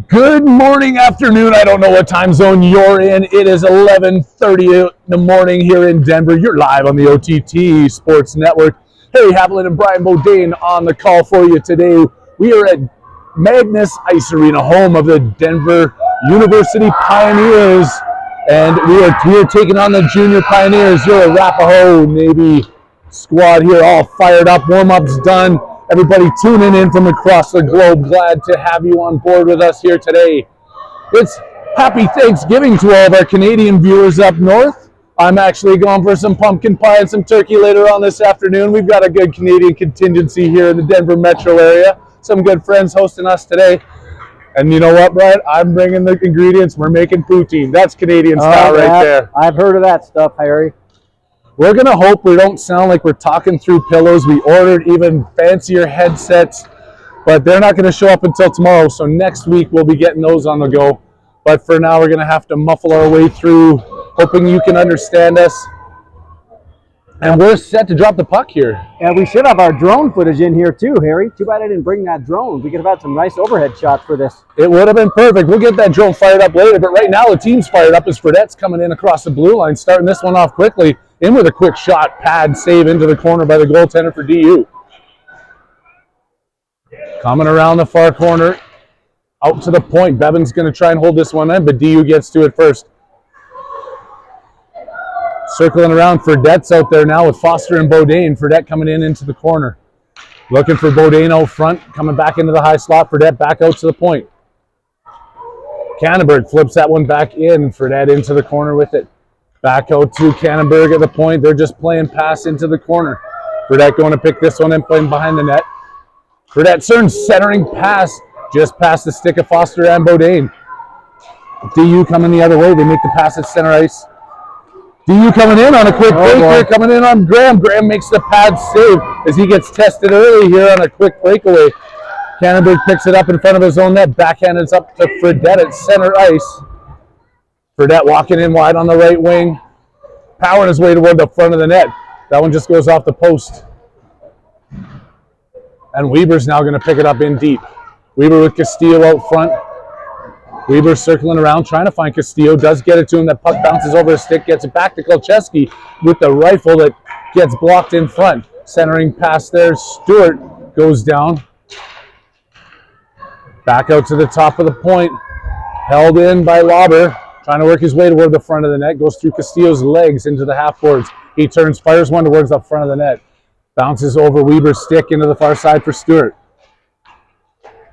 Good morning, afternoon. I don't know what time zone you're in. It is 11:30 in the morning here in Denver. You're live on the OTT Sports Network. Harry Haviland and Brian Bodine on the call for you today. We are at Magnus Ice Arena, home of the Denver University Pioneers, and we are here taking on the Junior Pioneers. Your Arapahoe Navy squad here, all fired up. Warm-ups done. Everybody tuning in from across the globe. Glad to have you on board with us here today. It's happy Thanksgiving to all of our Canadian viewers up north. I'm actually going for some pumpkin pie and some turkey later on this afternoon. We've got a good Canadian contingency here in the Denver metro area. Some good friends hosting us today. And you know what, Brian? I'm bringing the ingredients. We're making poutine. That's Canadian style right there. I've heard of that stuff, Harry. We're going to hope we don't sound like we're talking through pillows. We ordered even fancier headsets, but they're not going to show up until tomorrow. So next week we'll be getting those on the go. But for now, we're going to have to muffle our way through, hoping you can understand us. And we're set to drop the puck here. And we should have our drone footage in here too, Harry. Too bad I didn't bring that drone. We could have had some nice overhead shots for this. It would have been perfect. We'll get that drone fired up later. But right now, the team's fired up as Fredette's coming in across the blue line, starting this one off quickly. In with a quick shot, pad save into the corner by the goaltender for DU. Coming around the far corner, out to the point. Bevan's going to try and hold this one in, but DU gets to it first. Circling around, Fredette's out there now with Foster and Bodine. Fredette coming in into the corner. Looking for Bodine out front, coming back into the high slot. Fredette back out to the point. Cannonberg flips that one back in. Fredette into the corner with it. Back out to Cannonberg at the point. They're just playing pass into the corner. Fredette going to pick this one and playing behind the net. Fredette turns centering pass just past the stick of Foster and Bodine. DU coming the other way. They make the pass at center ice. DU coming in on a quick break here, coming in on Graham. Graham makes the pad save as he gets tested early here on a quick breakaway. Cannonberg picks it up in front of his own net. Backhanded up to Fredette at center ice. Fredette walking in wide on the right wing, powering his way toward the front of the net. That one just goes off the post. And Weber's now going to pick it up in deep. Weber with Castillo out front. Weber circling around, trying to find Castillo. Does get it to him. That puck bounces over his stick, gets it back to Kolcheski with the rifle that gets blocked in front. Centering pass there. Stewart goes down. Back out to the top of the point. Held in by Lauber. Trying to work his way toward the front of the net. Goes through Castillo's legs into the half boards. He turns, fires one towards the front of the net. Bounces over Weber's stick into the far side for Stewart.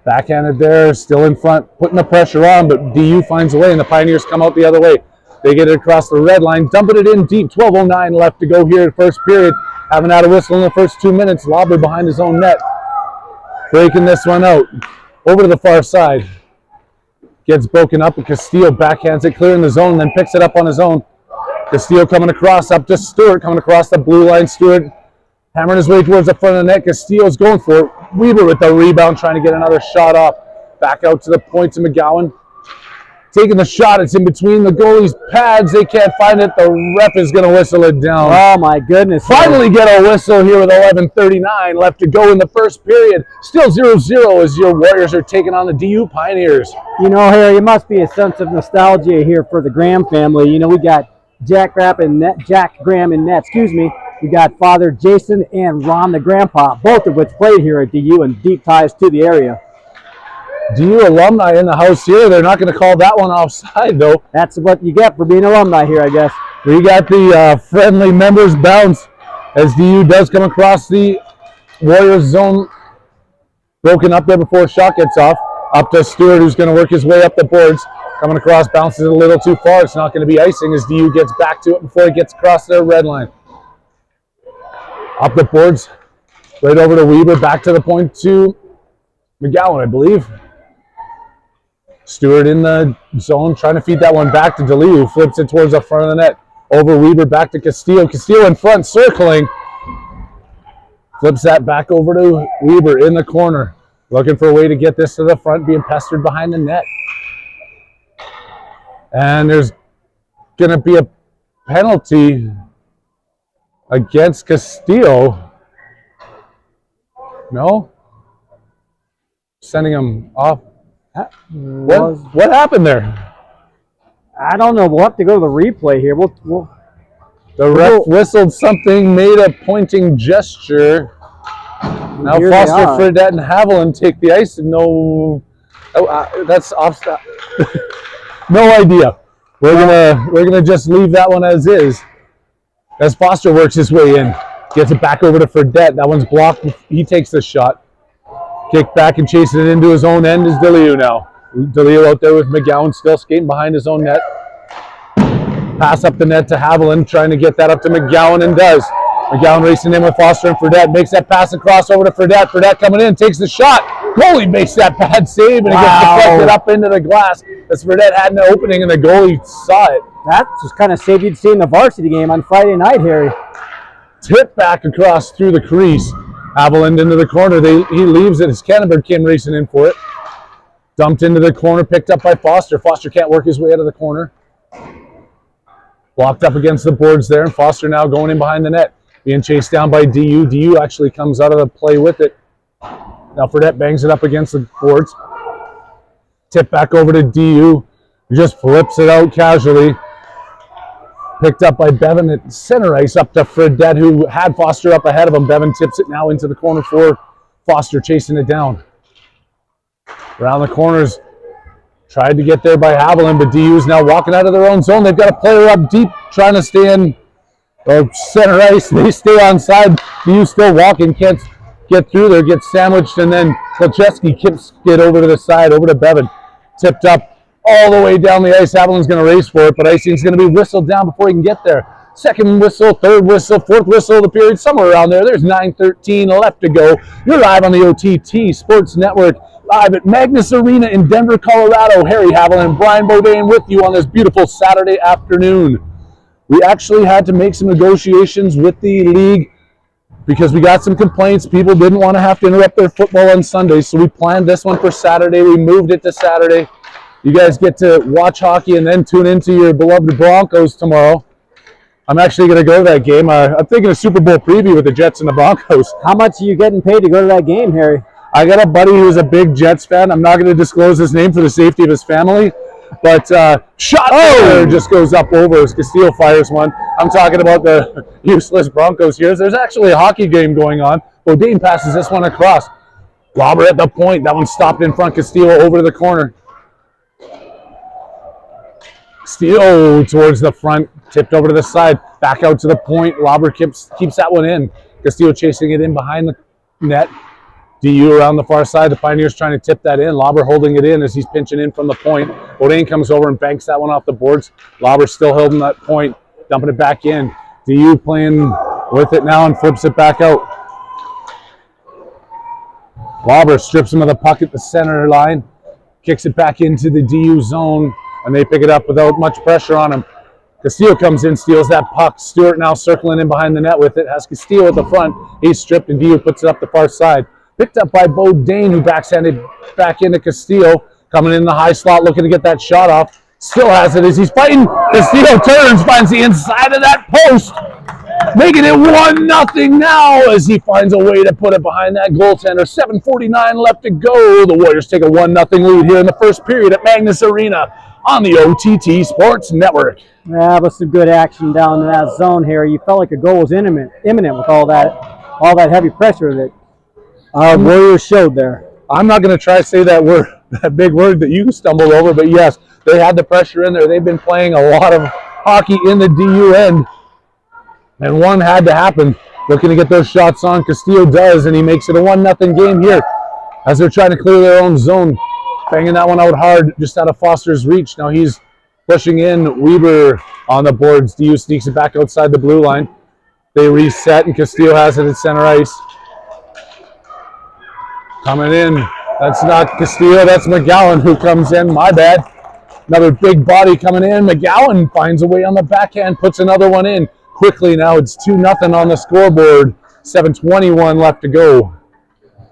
Backhanded there, still in front, putting the pressure on, but DU finds a way, and the Pioneers come out the other way. They get it across the red line, dumping it in deep. 12:09 left to go here in first period. Haven't had a whistle in the first 2 minutes. Lauber behind his own net. Breaking this one out. Over to the far side. Gets broken up, and Castillo backhands it, clearing the zone, then picks it up on his own. Castillo coming across, up to Stewart, coming across the blue line. Stewart hammering his way towards the front of the net. Castillo's going for it. Weber with the rebound, trying to get another shot off. Back out to the point to McGowan. Taking the shot, it's in between the goalie's pads. They can't find it. The ref is going to whistle it down. Oh, my goodness. Finally get a whistle here with 11:39 left to go in the first period. Still 0-0 as your Warriors are taking on the DU Pioneers. You know, Harry, it must be a sense of nostalgia here for the Graham family. You know, we got Jack Graham and net, We got Father Jason and Ron the grandpa, both of which played here at DU and deep ties to the area. DU alumni in the house here. They're not going to call that one offside, though. That's what you get for being alumni here, I guess. We got the friendly members bounce as DU does come across the Warriors zone. Broken up there before a shot gets off. Up to Stewart, who's going to work his way up the boards. Coming across, bounces it a little too far. It's not going to be icing as DU gets back to it before it gets across their red line. Up the boards, right over to Weber, back to the point to McGowan, I believe. Stewart in the zone, trying to feed that one back to DeLee, who flips it towards the front of the net. Over Weber, back to Castillo. Castillo in front, circling. Flips that back over to Weber in the corner. Looking for a way to get this to the front, being pestered behind the net. And there's going to be a penalty against Castillo. No? Sending him off What happened there? I don't know. We'll have to go to the replay here. The ref whistled something, made a pointing gesture. Now Foster, Fredette, and Haviland take the ice. No, that's off. No idea. We're gonna just leave that one as is. As Foster works his way in, gets it back over to Fredette. That one's blocked. He takes the shot. Kick back and chasing it into his own end is DeLeo now. DeLeo out there with McGowan still skating behind his own net. Pass up the net to Haviland, trying to get that up to McGowan, and does. McGowan racing in with Foster and Fredette, makes that pass across over to Fredette. Fredette coming in, takes the shot. Goalie makes that bad save, and it gets deflected up into the glass. As Fredette had an opening, and the goalie saw it. That's just kind of save you'd see in the varsity game on Friday night, Harry. Tip back across through the crease. Haviland into the corner. He leaves it as Canterbury came racing in for it. Dumped into the corner, picked up by Foster. Foster can't work his way out of the corner. Blocked up against the boards there, and Foster now going in behind the net. Being chased down by DU. DU actually comes out of the play with it. Now Fredette bangs it up against the boards. Tip back over to DU. He just flips it out casually. Picked up by Bevan at center ice up to Fredette, who had Foster up ahead of him. Bevan tips it now into the corner for Foster, chasing it down. Around the corners. Tried to get there by Haviland, but DU's now walking out of their own zone. They've got a player up deep trying to stay in center ice. They stay on side. DU still walking, can't get through there, gets sandwiched, and then Kolcheski kicks it over to the side, over to Bevan. Tipped up all the way down the ice. Haviland's going to race for it, but icing's going to be whistled down before he can get there. Second whistle, third whistle, fourth whistle of the period, somewhere around there. There's 9:13 left to go. You're live on the OTT Sports Network, live at Magnus Arena in Denver, Colorado. Harry Haviland and Brian Bodine with you on this beautiful Saturday afternoon. We actually had to make some negotiations with the league because we got some complaints. People didn't want to have to interrupt their football on Sunday, so we planned this one for Saturday. We moved it to Saturday. You guys get to watch hockey and then tune into your beloved Broncos tomorrow. I'm actually going to go to that game. I'm thinking a Super Bowl preview with the Jets and the Broncos. How much are you getting paid to go to that game, Harry? I got a buddy who's a big Jets fan. I'm not going to disclose his name for the safety of his family. But shot just goes up over as Castillo fires one. I'm talking about the useless Broncos here. There's actually a hockey game going on. Bodine passes this one across. Robert at the point. That one stopped in front. Castillo over to the corner. Castillo towards the front. Tipped over to the side. Back out to the point. Robert keeps that one in. Castillo chasing it in behind the net. DU around the far side. The Pioneers trying to tip that in. Lauber holding it in as he's pinching in from the point. Bodine comes over and banks that one off the boards. Lauber still holding that point, dumping it back in. DU playing with it now and flips it back out. Lauber strips him of the puck at the center line, kicks it back into the DU zone, and they pick it up without much pressure on him. Castillo comes in, steals that puck. Stewart now circling in behind the net with it. Has Castillo at the front. He's stripped and DU puts it up the far side. Picked up by Bodine, who backhanded back into Castillo. Coming in the high slot, looking to get that shot off. Still has it as he's fighting. Castillo turns, finds the inside of that post. Making it 1-0 now as he finds a way to put it behind that goaltender. 7:49 left to go. The Warriors take a 1-0 lead here in the first period at Magnus Arena on the OTT Sports Network. Yeah, but some good action down in that zone here. You felt like a goal was imminent with all that heavy pressure that Warriors showed there. I'm not going to try to say that big word that you stumbled over, but yes, they had the pressure in there. They've been playing a lot of hockey in the DU end, and one had to happen. Looking to get those shots on. Castillo does, and he makes it a 1-0 game here as they're trying to clear their own zone. Banging that one out hard, just out of Foster's reach. Now he's pushing in. Weber on the boards. DU sneaks it back outside the blue line. They reset, and Castillo has it at center ice. Coming in, that's not Castillo, that's McGowan who comes in, my bad. Another big body coming in. McGowan finds a way on the backhand, puts another one in. Quickly now, it's 2-0 on the scoreboard. 7:21 left to go.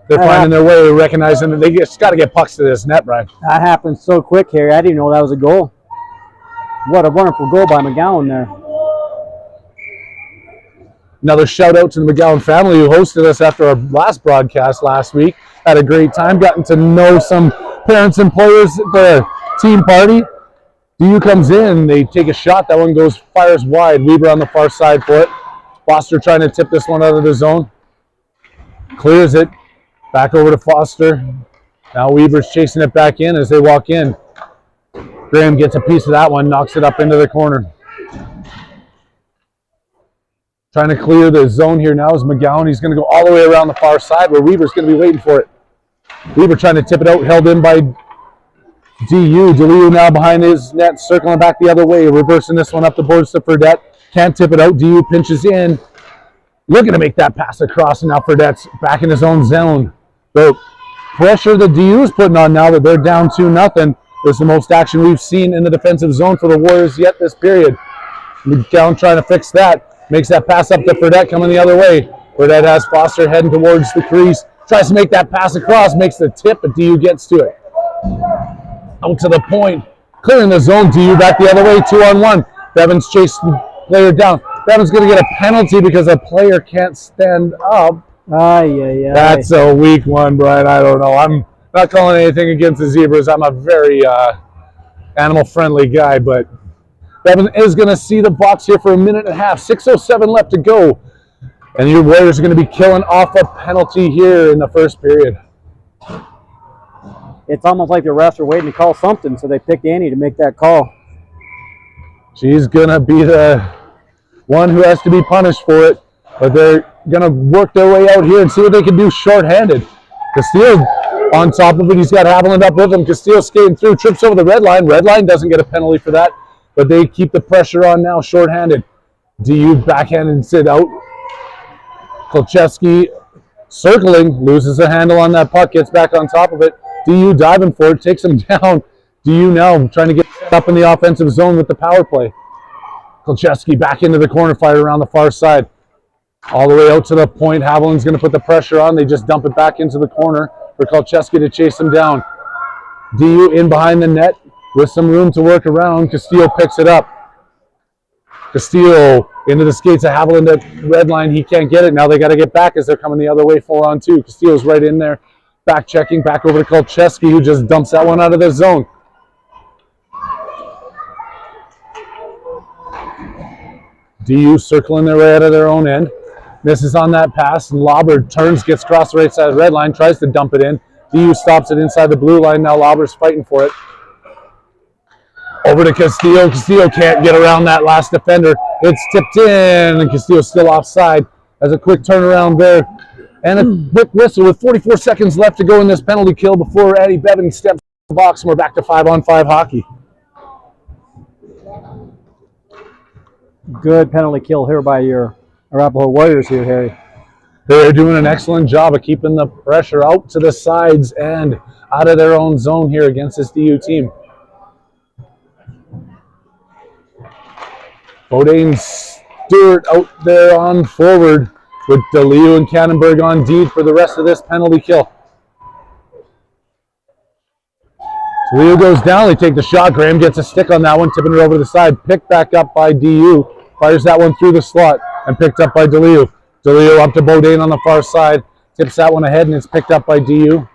They're finding their way, recognizing that they just got to get pucks to this net, Brian. That happened so quick, Harry. I didn't know that was a goal. What a wonderful goal by McGowan there. Another shout out to the McGowan family who hosted us after our last broadcast last week. Had a great time, gotten to know some parents and players at the team party. DU comes in, they take a shot, that one fires wide. Weber on the far side for it. Foster trying to tip this one out of the zone. Clears it, back over to Foster. Now Weber's chasing it back in as they walk in. Graham gets a piece of that one, knocks it up into the corner. Trying to clear the zone here now is McGowan. He's going to go all the way around the far side where Weber's going to be waiting for it. Weber trying to tip it out, held in by DU. DeLeo now behind his net, circling back the other way, reversing this one up the boards to Fredette. Can't tip it out. DU pinches in. Looking to make that pass across, and now Fredette's back in his own zone. The pressure that DU is putting on now that they're down 2-0 is the most action we've seen in the defensive zone for the Warriors yet this period. McGowan trying to fix that. Makes that pass up to Fredette coming the other way. Fredette has Foster heading towards the crease. Tries to make that pass across, makes the tip, but DU gets to it. Out to the point, clearing the zone. DU back the other way, 2-on-1. Bevan's chasing player down. Bevan's going to get a penalty because a player can't stand up. That's a weak one, Brian. I don't know. I'm not calling anything against the Zebras. I'm a very animal-friendly guy, but Bevan is going to see the box here for a minute and a half. 6:07 left to go. And your Warriors are going to be killing off a penalty here in the first period. It's almost like the refs are waiting to call something, so they picked Annie to make that call. She's going to be the one who has to be punished for it, but they're going to work their way out here and see what they can do short-handed. Castillo on top of it. He's got Haviland up with him. Castillo skating through, trips over the red line. Red line doesn't get a penalty for that, but they keep the pressure on now short-handed. DU backhanded it out. Kolchevsky circling, loses a handle on that puck, gets back on top of it. DU diving for it, takes him down. DU now trying to get up in the offensive zone with the power play. Kolchevsky back into the corner, fire around the far side. All the way out to the point. Haviland's going to put the pressure on. They just dump it back into the corner for Kolchevsky to chase him down. DU in behind the net with some room to work around. Castillo picks it up. Castillo into the skates of Haviland at red line. He can't get it. Now they got to get back as they're coming the other way 4-on-2. Castillo's right in there. Back checking, back over to Kolchevsky, who just dumps that one out of the zone. DU circling their way out of their own end. Misses on that pass, and Lauber turns, gets across the right side of the red line, tries to dump it in. DU stops it inside the blue line. Now Lauber's fighting for it. Over to Castillo. Castillo can't get around that last defender. It's tipped in, and Castillo's still offside. Has a quick turnaround there. And a quick whistle with 44 seconds left to go in this penalty kill before Eddie Bevan steps in the box, and we're back to 5-on-5 hockey. Good penalty kill here by your Arapahoe Warriors here, Harry. They're doing an excellent job of keeping the pressure out to the sides and out of their own zone here against this DU team. Bodine Stewart out there on forward with DeLeo and Cannonberg on deed for the rest of this penalty kill. DeLeo goes down, they take the shot. Graham gets a stick on that one, tipping it over to the side. Picked back up by DU. Fires that one through the slot and picked up by DeLeo. DeLeo up to Bodine on the far side. Tips that one ahead and it's picked up by DU.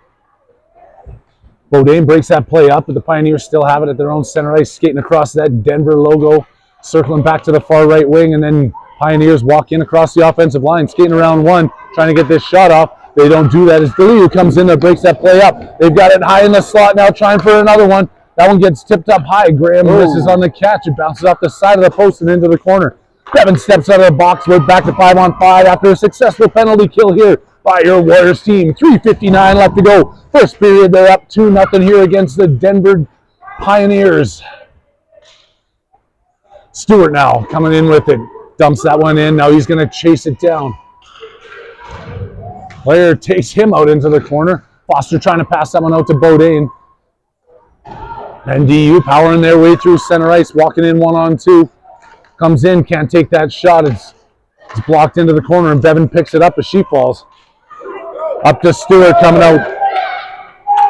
Bodine breaks that play up, but the Pioneers still have it at their own center ice, skating across that Denver logo, circling back to the far right wing, and then Pioneers walk in across the offensive line, skating around one, trying to get this shot off. They don't do that as DeLeo comes in there, breaks that play up. They've got it high in the slot now, trying for another one. That one gets tipped up high. Graham misses on the catch. It bounces off the side of the post and into the corner. Bevan steps out of the box. We're back to 5-on-5 after a successful penalty kill here by your Warriors team. 3:59 left to go. First period, they're up 2-0 here against the Denver Pioneers. Stewart now coming in with it. Dumps that one in. Now he's going to chase it down. Player takes him out into the corner. Foster trying to pass that one out to Bodine. And DU powering their way through center ice, walking in 1-on-2. Comes in, can't take that shot. It's blocked into the corner, and Bevan picks it up as she falls. Up to Stewart coming out.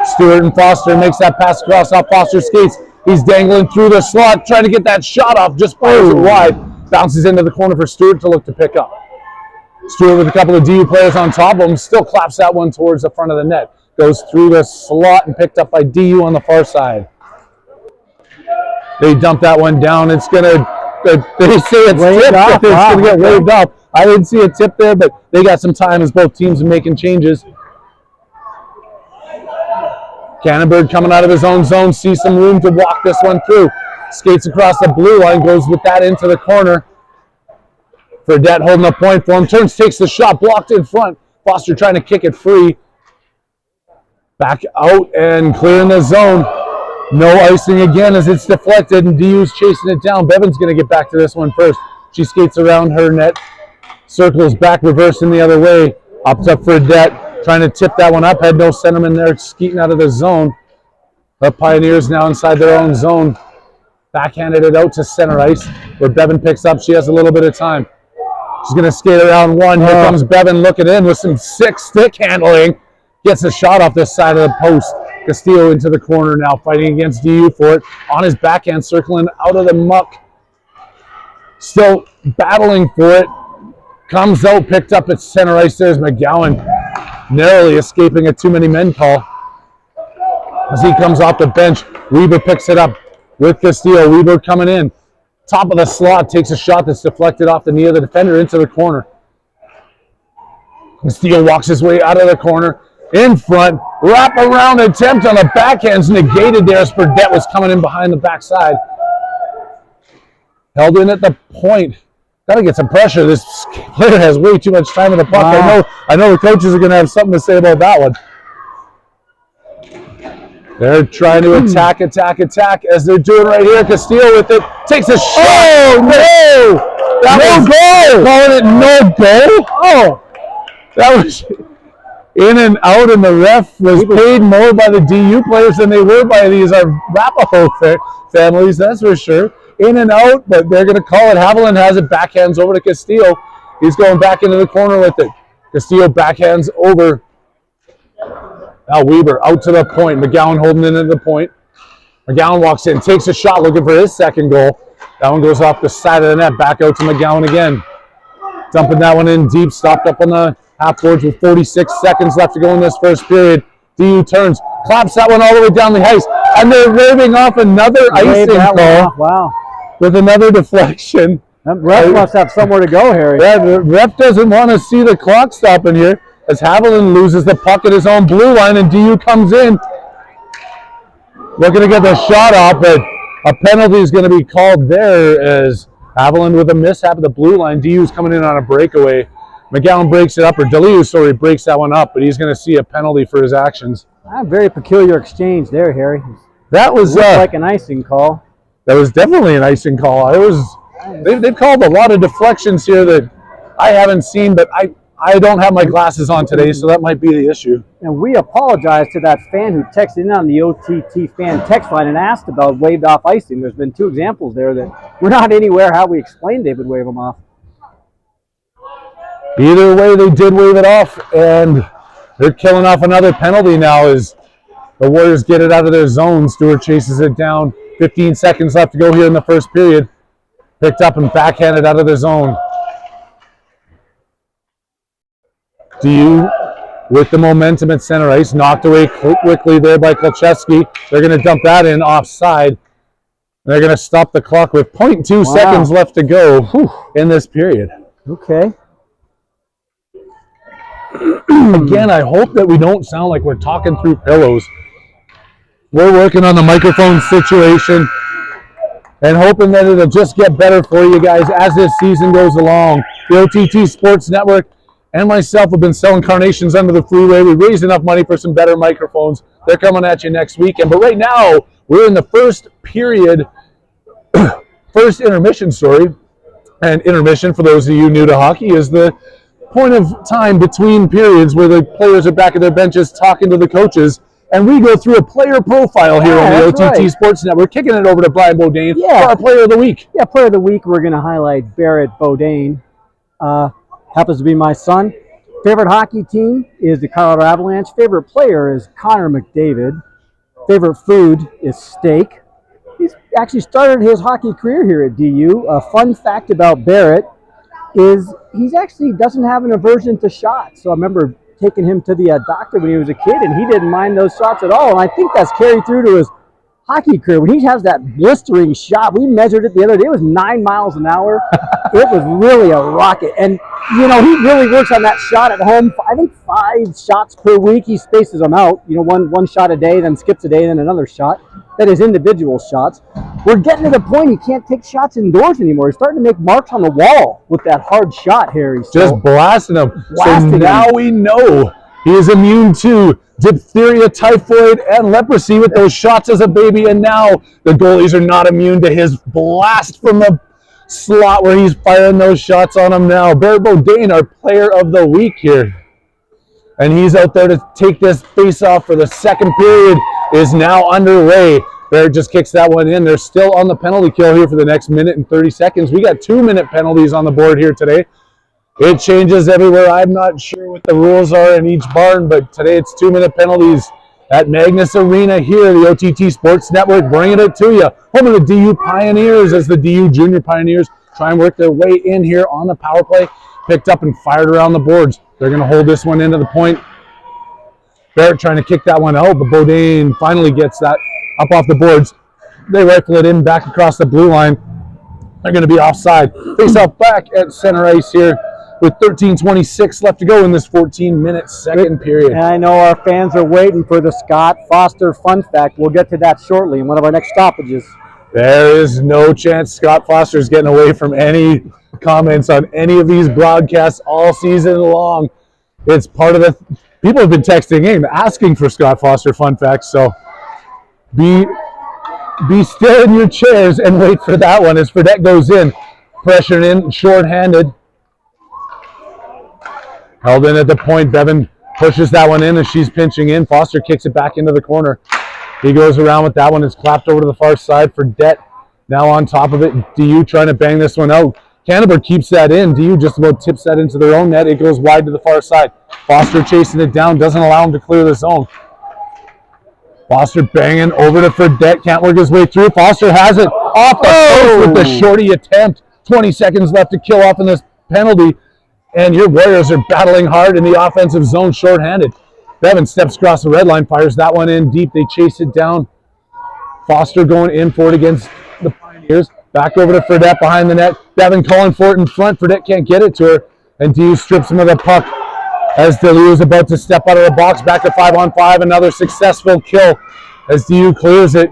Stewart and Foster makes that pass across off Foster's skates. He's dangling through the slot, trying to get that shot off, just fires it wide. Bounces into the corner for Stewart to look to pick up. Stewart with a couple of DU players on top of him, still claps that one towards the front of the net. goes through the slot and picked up by DU on the far side. They dump that one down. It's going to, they say it's tipped. It's going to get waved off. I didn't see a tip there, but they got some time as both teams are making changes. Cannonbird coming out of his own zone, sees some room to walk this one through. Skates across the blue line, goes with that into the corner. Fredette holding a point for him. Turns, takes the shot, blocked in front. Foster trying to kick it free. Back out and clearing the zone. No icing again as it's deflected, and DU's chasing it down. Bevan's going to get back to this one first. She skates around her net. Circles back, reversing the other way. Up to Fredette, trying to tip that one up. Had no centerman there, skeeting out of the zone. The Pioneers now inside their own zone. Backhanded it out to center ice, where Bevan picks up. She has a little bit of time. She's going to skate around one. Here comes Bevan looking in with some sick stick handling. Gets a shot off this side of the post. Castillo into the corner now, fighting against DU for it. On his backhand, circling out of the muck. Still battling for it. Comes out, picked up at center ice. There's McGowan, narrowly escaping a too many men call. As he comes off the bench, Weber picks it up with Castillo. Weber coming in. Top of the slot, takes a shot that's deflected off the knee of the defender into the corner. Castillo walks his way out of the corner. In front, wrap around attempt on the backhand's negated there as Burdett was coming in behind the backside. Held in at the point. Got to get some pressure. This player has way too much time in the puck. Wow. I know the coaches are going to have something to say about that one. They're trying to attack as they're doing right here. Castillo with it. Takes a shot. Oh, no! No goal! Calling it no goal? Oh! That was in and out, and the ref was paid more by the DU players than they were by these Arapahoe families, that's for sure. In and out, but they're going to call it. Haviland has it, backhands over to Castillo. He's going back into the corner with it. Castillo backhands over. Now Weber out to the point. McGowan holding it into the point. McGowan walks in, takes a shot, looking for his second goal. That one goes off the side of the net, back out to McGowan again. Dumping that one in deep, stopped up on the half boards with 46 seconds left to go in this first period. DU turns, claps that one all the way down the ice, and they're waving off another icing call. Wow. With another deflection. That ref must have somewhere to go, Harry. Yeah, the ref doesn't want to see the clock stopping here as Haviland loses the puck at his own blue line and DU comes in. Looking to get the shot off, but a penalty is going to be called there as Haviland with a mishap at the blue line. DU's coming in on a breakaway. McGowan breaks it up, or DeLeo, breaks that one up, but he's going to see a penalty for his actions. A very peculiar exchange there, Harry. That was like an icing call. That was definitely an icing call. They've called a lot of deflections here that I haven't seen, but I don't have my glasses on today, so that might be the issue. And we apologize to that fan who texted in on the OTT fan text line and asked about waved off icing. There's been two examples there that we're not anywhere how we explained they would wave them off. Either way, they did wave it off, and they're killing off another penalty now as the Warriors get it out of their zone. Stewart chases it down. 15 seconds left to go here in the first period. Picked up and backhanded out of their zone. DU with the momentum at center ice. Knocked away quickly there by Kolchevsky. They're going to dump that in offside. They're going to stop the clock with 0.2 seconds left to go in this period. Okay. Again, I hope that we don't sound like we're talking through pillows. We're working on the microphone situation and hoping that it'll just get better for you guys as this season goes along. The OTT Sports Network and myself have been selling carnations under the freeway. We raised enough money for some better microphones. They're coming at you next weekend. But right now, we're in the first period, first intermission, And intermission, for those of you new to hockey, is the point of time between periods where the players are back at their benches talking to the coaches, and we go through a player profile here on the OTT Sports Network. Kicking it over to Brian Bodine for our Player of the Week. Yeah, Player of the Week, we're going to highlight Barrett Bodine. Happens to be my son. Favorite hockey team is the Colorado Avalanche. Favorite player is Connor McDavid. Favorite food is steak. He's actually started his hockey career here at DU. A fun fact about Barrett is he actually doesn't have an aversion to shots. So I remember taking him to the doctor when he was a kid, and he didn't mind those shots at all. And I think that's carried through to his hockey career. When he has that blistering shot, we measured it the other day, it was 9 miles an hour. It was really a rocket. And, you know, he really works on that shot at home. I think 5 shots per week. He spaces them out, you know, one shot a day, then skips a day, then another shot. That is individual shots. We're getting to the point he can't take shots indoors anymore. He's starting to make marks on the wall with that hard shot, Harry. So, just blasting them. So now we know he is immune to diphtheria, typhoid, and leprosy with those shots as a baby, and now the goalies are not immune to his blast from the slot where he's firing those shots on them now. Barrett Bodine, our player of the week here. And he's out there to take this face-off for the second period, is now underway. Barrett just kicks that one in. They're still on the penalty kill here for the next minute and 30 seconds. We got 2-minute penalties on the board here today. It changes everywhere. I'm not sure what the rules are in each barn, but today it's 2-minute penalties at Magnus Arena here, the OTT Sports Network, bringing it to you. Home of the DU Pioneers as the DU Junior Pioneers try and work their way in here on the power play. Picked up and fired around the boards. They're going to hold this one into the point. Barrett trying to kick that one out, but Bodine finally gets that up off the boards. They rifle it in back across the blue line. They're going to be offside. Face off back at center ice here with 13:26 left to go in this 14-minute second period. And I know our fans are waiting for the Scott Foster fun fact. We'll get to that shortly in one of our next stoppages. There is no chance Scott Foster is getting away from any comments on any of these broadcasts all season long. It's part of the... People have been texting in asking for Scott Foster fun facts, so be still in your chairs and wait for that one as Fredette goes in. Pressured in, short-handed. Held in at the point. Bevan pushes that one in as she's pinching in. Foster kicks it back into the corner. He goes around with that one. It's clapped over to the far side for Det. Now on top of it, DU trying to bang this one out. Canterbury keeps that in. DU just about tips that into their own net. It goes wide to the far side. Foster chasing it down. Doesn't allow him to clear the zone. Foster banging over to Fredette. Can't work his way through. Foster has it off the post with the shorty attempt. 20 seconds left to kill off in this penalty. And your Warriors are battling hard in the offensive zone, shorthanded. Bevan steps across the red line, fires that one in deep. They chase it down. Foster going in for it against the Pioneers. Back over to Fredette behind the net. Bevan calling for it in front. Fredette can't get it to her. And DU strips him of the puck as DeLu is about to step out of the box. Back to 5-on-5. Another successful kill as DU clears it.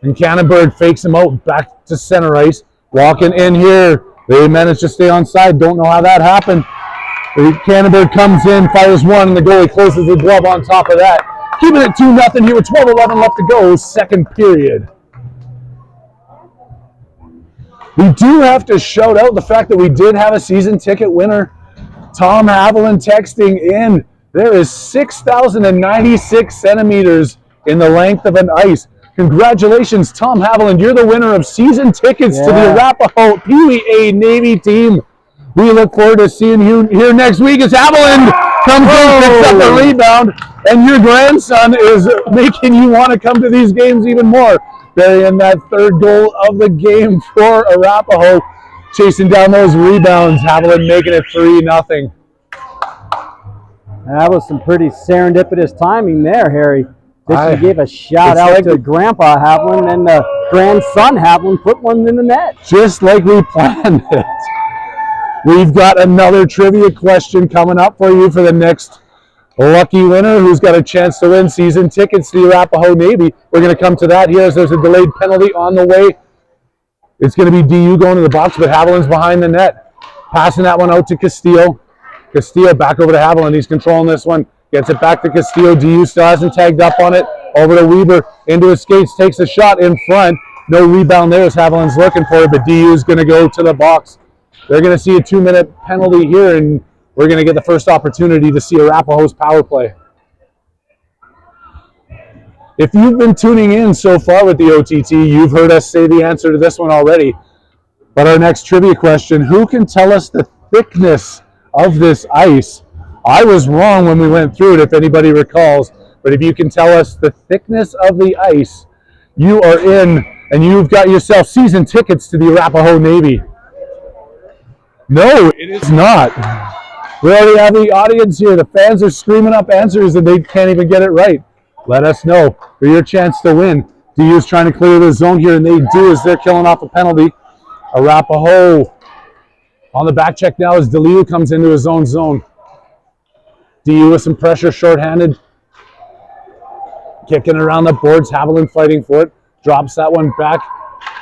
And Cannonberg fakes him out back to center ice. Walking in here. They managed to stay on side. Don't know how that happened. Cannonberg comes in, fires one, and the goalie closes the glove on top of that. Keeping it 2-0 here with 12:11 left to go, second period. We do have to shout out the fact that we did have a season ticket winner. Tom Haviland texting in. There is 6,096 centimeters in the length of an ice. Congratulations, Tom Haviland. You're the winner of season tickets to the Arapahoe Pee Wee A Navy team. We look forward to seeing you here next week as Haviland comes in, picks up a rebound, and your grandson is making you want to come to these games even more. Burying that third goal of the game for Arapahoe, chasing down those rebounds. Haviland making it 3-0. That was some pretty serendipitous timing there, Harry. She gave a shout out to Grandpa Haviland, and the grandson Haviland put one in the net. Just like we planned it. We've got another trivia question coming up for you for the next lucky winner who's got a chance to win season tickets to the Arapahoe Navy. We're going to come to that here as there's a delayed penalty on the way. It's going to be DU going to the box, but Haviland's behind the net. Passing that one out to Castillo. Castillo back over to Haviland. He's controlling this one. Gets it back to Castillo. DU still hasn't tagged up on it. Over to Weber. Into his skates. Takes a shot in front. No rebound there as Haviland's looking for it, but DU is going to go to the box. They're going to see a 2-minute penalty here, and we're going to get the first opportunity to see Arapahoe's power play. If you've been tuning in so far with the OTT, you've heard us say the answer to this one already. But our next trivia question, who can tell us the thickness of this ice? I was wrong when we went through it, if anybody recalls. But if you can tell us the thickness of the ice, you are in, and you've got yourself season tickets to the Arapahoe Navy. No, it is not. We already have the audience here. The fans are screaming up answers and they can't even get it right. Let us know for your chance to win. DU's trying to clear the zone here, and they do as they're killing off a penalty. Arapahoe on the back check now as DeLeo comes into his own zone. DU with some pressure, shorthanded. Kicking around the boards, Haviland fighting for it. Drops that one back.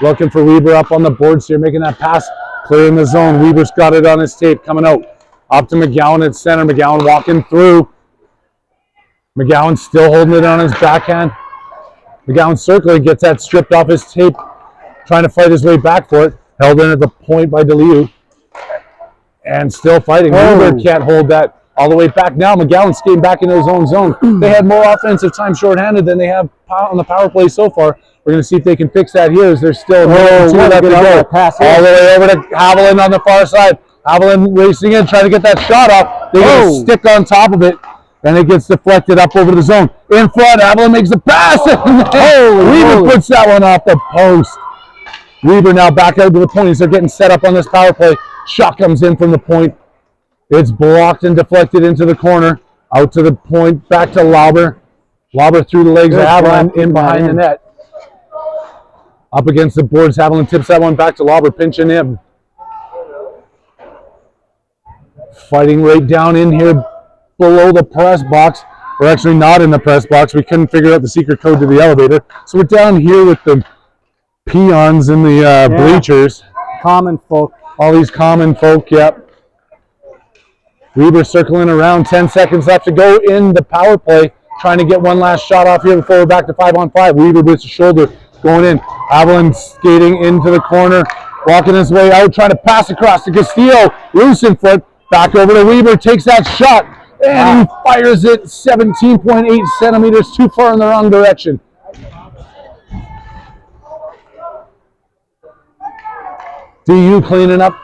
Looking for Weber up on the boards here, making that pass. Clearing the zone. Weber's got it on his tape, coming out. Up to McGowan at center. McGowan walking through. McGowan still holding it on his backhand. McGowan circling, gets that stripped off his tape. Trying to fight his way back for it. Held in at the point by DeLeo. And still fighting. Weber can't hold that all the way back. Now McGowan's skating back into his own zone. They had more offensive time shorthanded than they have on the power play so far. We're going to see if they can fix that here as there's still left to go. All the way over to Haviland on the far side. Haviland racing in, trying to get that shot off. They get a stick on top of it, and it gets deflected up over the zone. In front, Haviland makes a pass, and Weber puts that one off the post. Weber now back out to the point. They're getting set up on this power play. Shot comes in from the point. It's blocked and deflected into the corner. Out to the point, back to Lauber. Lauber through the legs of Haviland, in behind the net. Up against the boards, Haviland tips that one back to Lauber, pinching him. Fighting right down in here below the press box. We're actually not in the press box. We couldn't figure out the secret code to the elevator. So we're down here with the peons in the bleachers. Common folk. All these common folk, yep. Weber circling around, 10 seconds left to go in the power play. Trying to get one last shot off here before we're back to 5-on-5. Weber with the shoulder going in. Haviland skating into the corner, walking his way out, trying to pass across to Castillo. Loosenfoot, back over to Weber, takes that shot, and he fires it 17.8 centimeters too far in the wrong direction. DU cleaning up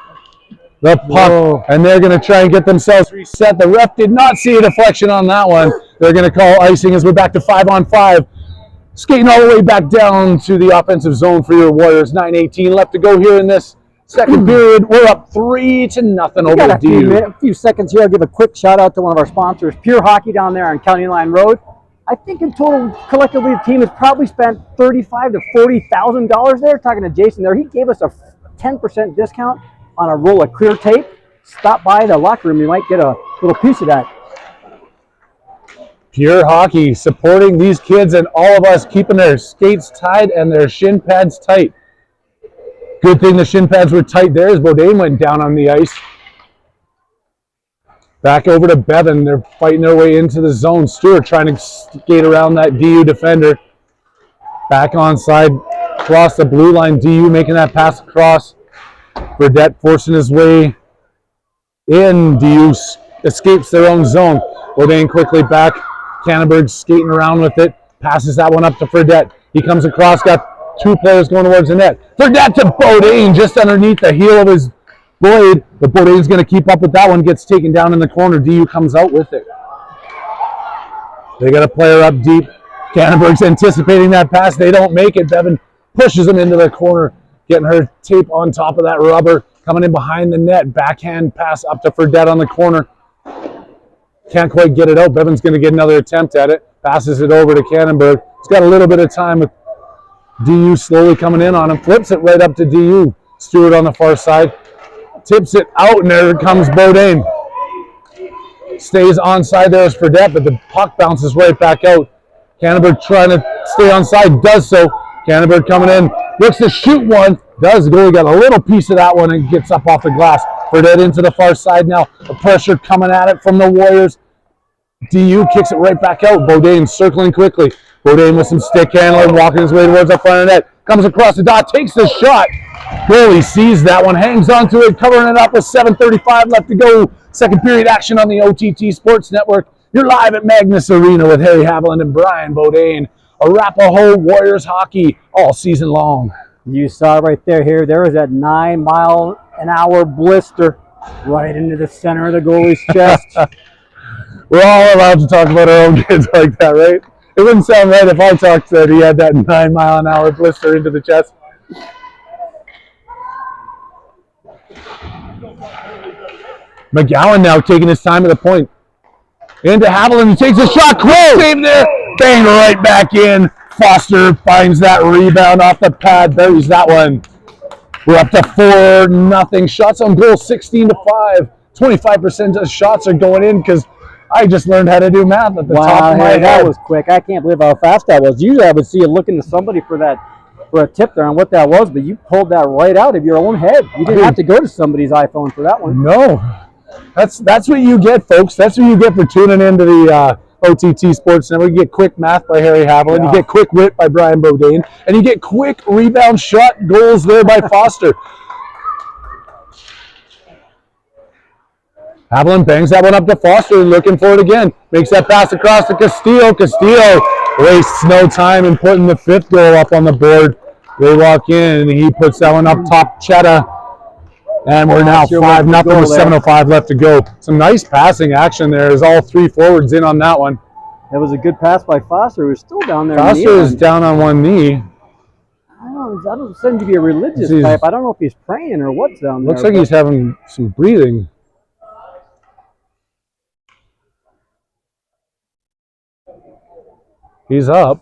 the puck, and they're going to try and get themselves reset. The ref did not see a deflection on that one. They're going to call icing as we're back to 5-on-5. Skating all the way back down to the offensive zone for your Warriors. 9:18 left to go here in this second period. We're up 3-0 over DU. A few seconds here. I'll give a quick shout out to one of our sponsors, Pure Hockey down there on County Line Road. I think in total, collectively, the team has probably spent $35,000 to $40,000 there. Talking to Jason there, he gave us a 10% discount on a roll of clear tape. Stop by the locker room. You might get a little piece of that. Pure Hockey supporting these kids and all of us, keeping their skates tight and their shin pads tight. Good thing the shin pads were tight there as Bodine went down on the ice. Back over to Bevan. They're fighting their way into the zone. Stewart trying to skate around that DU defender. Back onside, across the blue line. DU making that pass across. Burdette forcing his way in. DU escapes their own zone. Bodine quickly back. Cannonberg skating around with it. Passes that one up to Fredette. He comes across, got two players going towards the net. Fredette to Bodine, just underneath the heel of his blade. But Bodine's going to keep up with that one. Gets taken down in the corner. DU comes out with it. They got a player up deep. Cannonberg's anticipating that pass. They don't make it. Bevan pushes him into the corner. Getting her tape on top of that rubber. Coming in behind the net. Backhand pass up to Fredette on the corner. Can't quite get it out. Bevan's going to get another attempt at it. Passes it over to Cannonberg. He's got a little bit of time with DU slowly coming in on him. Flips it right up to DU. Stewart on the far side. Tips it out, and there comes Bodine. Stays onside there as Fredette, but the puck bounces right back out. Cannonberg trying to stay onside, does so. Cannonberg coming in, looks to shoot one. Does. The goalie got a little piece of that one and gets up off the glass. Fredette into the far side now. The pressure coming at it from the Warriors. DU kicks it right back out. Bodine circling quickly. Bodine with some stick handling, walking his way towards the front of the net. Comes across the dot, takes the shot. Goalie sees that one, hangs onto it, covering it up with 7:35 left to go. Second period action on the OTT Sports Network. You're live at Magnus Arena with Harry Haviland and Brian Bodine. Arapahoe Warriors hockey all season long. You saw right there. There was that 9-mile-an-hour blister right into the center of the goalie's chest. We're all allowed to talk about our own kids like that, right? It wouldn't sound right if I talked that he had that 9-mile-an-hour blister into the chest. McGowan now taking his time at the point. Into Haviland, who takes a shot. Quick save there. Bang, right back in. Foster finds that rebound off the pad. Buries that one. We're up to 4-0. Shots on goal, 16-5. 25% of shots are going in because I just learned how to do math at the top of my head. That was quick. I can't believe how fast that was. Usually I would see you looking to somebody for a tip there on what that was, but you pulled that right out of your own head. You didn't have to go to somebody's iPhone for that one. No. That's what you get, folks. That's what you get for tuning into the OTT Sports Network. You get quick math by Harry Haviland. You get quick wit by Brian Bodine. And you get quick rebound shot goals there by Foster. Haviland bangs that one up to Foster, looking for it again. Makes that pass across to Castillo. Castillo wastes no time in putting the 5th goal up on the board. They walk in, and he puts that one up top. Chetta. And we're now 5-0 with 7:05 left to go. Some nice passing action there as all 3 forwards in on that one. That was a good pass by Foster, who's still down there. Foster is down on one knee. I don't seem to be a religious type. I don't know if he's praying or what's down there. Looks like he's having some breathing. He's up.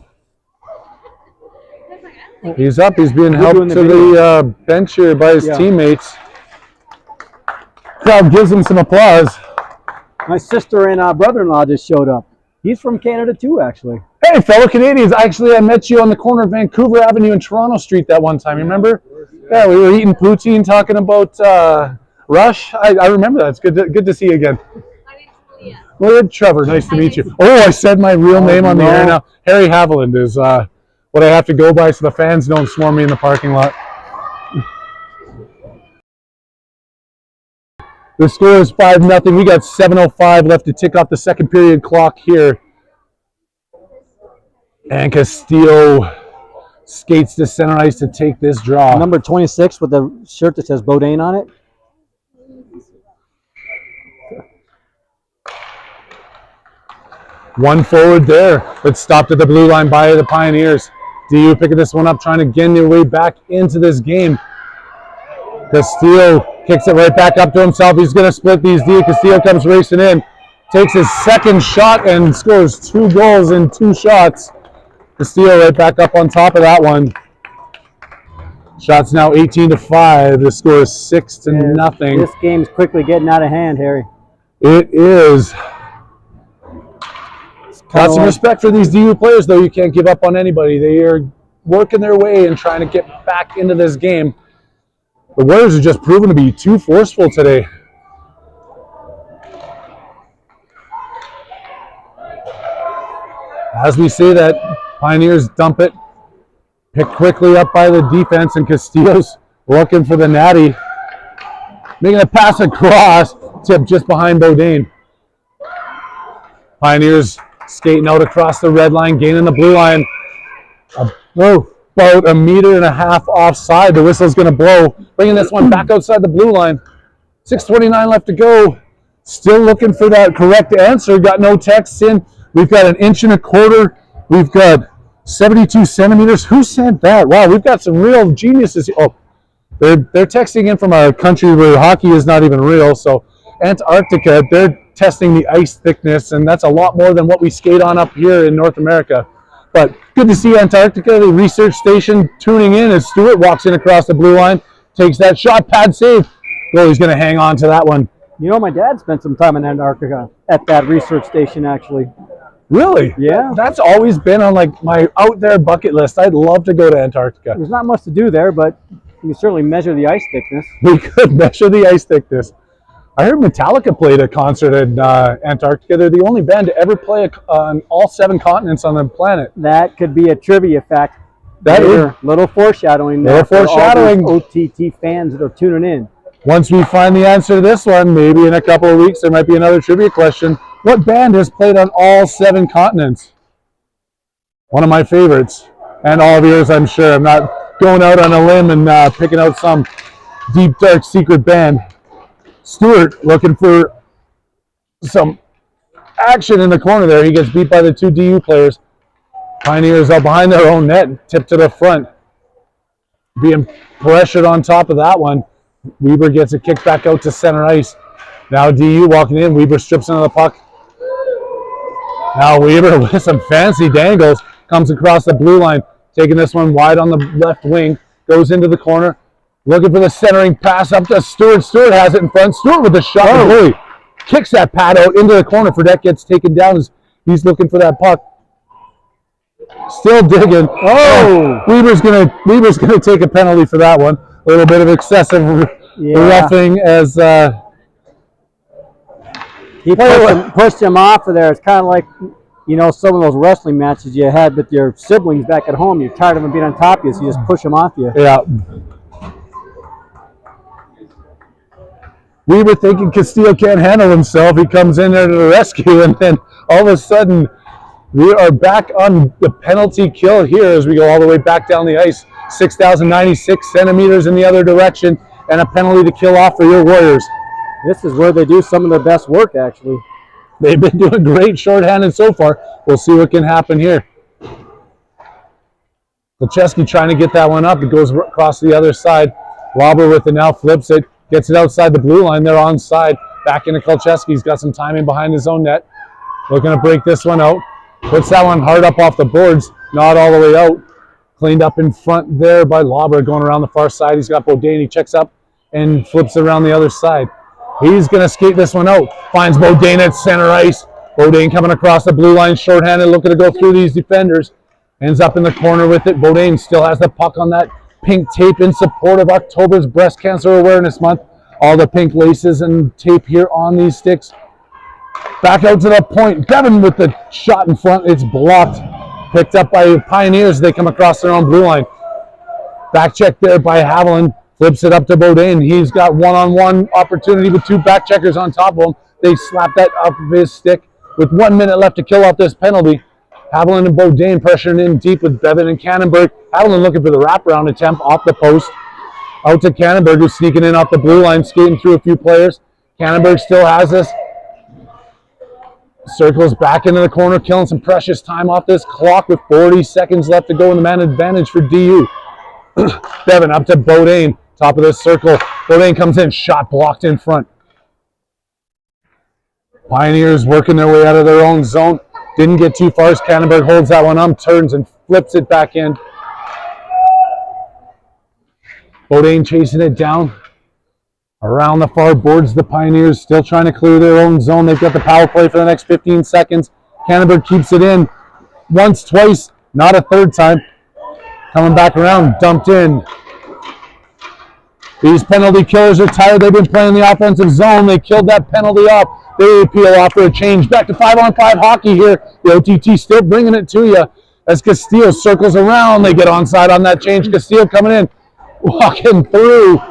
He's up. He's being helped to the bench here by his teammates. Crowd gives him some applause. My sister and brother-in-law just showed up. He's from Canada too, actually. Hey, fellow Canadians. Actually, I met you on the corner of Vancouver Avenue and Toronto Street that one time. You remember? Yeah, we were eating poutine, talking about Rush. I remember that. It's good to see you again. Well, Trevor, nice to meet you. Oh, I said my real name on the air now. Harry Haviland is what I have to go by so the fans don't swarm me in the parking lot. The score is 5-0. We got 7:05 left to tick off the second period clock here. And Castillo skates to center ice to take this draw. Number 26 with the shirt that says Bodine on it. One forward there, but stopped at the blue line by the Pioneers. DU picking this one up, trying to get their way back into this game. Castillo kicks it right back up to himself. He's going to split these D. Castillo comes racing in, takes his second shot and scores 2 goals in 2 shots. Castillo right back up on top of that one. Shots now 18-5. The score is 6-0. This game's quickly getting out of hand, Harry. It is. Got some respect for these DU players, though. You can't give up on anybody. They are working their way and trying to get back into this game. The Warriors are just proven to be too forceful today. As we say that, Pioneers dump it. Picked quickly up by the defense, and Castillo's looking for the natty. Making a pass across, tip just behind Bodine. Pioneers skating out across the red line, gaining the blue line. About 1.5 meters offside. The whistle's going to blow. Bringing this one back outside the blue line. 6:29 left to go. Still looking for that correct answer. Got no texts in. We've got 1.25 inches. We've got 72 centimeters. Who said that? Wow, we've got some real geniuses. Oh, they're texting in from a country where hockey is not even real. So Antarctica, they're testing the ice thickness, and that's a lot more than what we skate on up here in North America. But good to see Antarctica, the research station, tuning in as Stewart walks in across the blue line, takes that shot, pad save. Goalie's going to hang on to that one. You know, my dad spent some time in Antarctica at that research station, actually. Really? Yeah. That's always been on like my out there bucket list. I'd love to go to Antarctica. There's not much to do there, but you can certainly measure the ice thickness. We could measure the ice thickness. I heard Metallica played a concert in Antarctica. They're the only band to ever play on all 7 continents on the planet. That could be a trivia fact. That is little foreshadowing. Little foreshadowing. For all these OTT fans that are tuning in. Once we find the answer to this one, maybe in a couple of weeks, there might be another trivia question. What band has played on all 7 continents? One of my favorites, and all of yours, I'm sure. I'm not going out on a limb and picking out some deep, dark, secret band. Stewart looking for some action in the corner there. He gets beat by the 2 DU players. Pioneers out behind their own net, tipped to the front. Being pressured on top of that one. Weber gets a kick back out to center ice. Now DU walking in. Weaver strips into the puck. Now Weaver with some fancy dangles comes across the blue line, taking this one wide on the left wing, goes into the corner, looking for the centering pass up to Stewart. Stewart has it in front. Stewart with the shot. Oh. The goalie kicks that pad out into the corner. Fredette gets taken down as he's looking for that puck. Still digging. Oh, Weaver's gonna take a penalty for that one. A little bit of excessive roughing as he pushed him off of there. It's kind of like, you know, some of those wrestling matches you had with your siblings back at home. You're tired of them being on top of you, so you just push them off you. Yeah. Weaver thinking Castillo can't handle himself. He comes in there to the rescue, and then all of a sudden, we are back on the penalty kill here as we go all the way back down the ice. 6,096 centimeters in the other direction, and a penalty to kill off for your Warriors. This is where they do some of their best work, actually. They've been doing great shorthanded so far. We'll see what can happen here. Kolcheski trying to get that one up. It goes across the other side. Lauber with it now, flips it, gets it outside the blue line. They're onside. Back into Kolcheski. He's got some time in behind his own net. Looking to break this one out. Puts that one hard up off the boards. Not all the way out. Cleaned up in front there by Lauber going around the far side. He's got Bodine. He checks up and flips it around the other side. He's going to skate this one out. Finds Bodine at center ice. Bodine coming across the blue line shorthanded, looking to go through these defenders. Ends up in the corner with it. Bodine still has the puck on that pink tape in support of October's Breast Cancer Awareness Month. All the pink laces and tape here on these sticks. Back out to the point. Devin with the shot in front. It's blocked. Picked up by Pioneers. They come across their own blue line. Back check there by Haviland. Flips it up to Bodine. He's got one-on-one opportunity with two back checkers on top of him. They slap that off of his stick with 1 minute left to kill off this penalty. Haviland and Bodine pressuring in deep with Bevan and Cannonberg. Haviland looking for the wraparound attempt off the post. Out to Cannonberg, who's sneaking in off the blue line, skating through a few players. Cannonberg still has this. Circles back into the corner, killing some precious time off this clock with 40 seconds left to go in the man advantage for DU. Bevan up to Bodine, top of this circle. Bodine comes in, shot blocked in front. Pioneers working their way out of their own zone. Didn't get too far as Cannonberg holds that one up, turns and flips it back in. Bodine chasing it down. Around the far boards, the Pioneers still trying to clear their own zone. They've got the power play for the next 15 seconds. Cannonberg keeps it in once, twice, not a third time. Coming back around, dumped in. These penalty killers are tired. They've been playing the offensive zone. They killed that penalty off. They appeal off for a change. Back to 5-on-5 hockey here. The OTT still bringing it to you as Castillo circles around. They get onside on that change. Castillo coming in, walking through.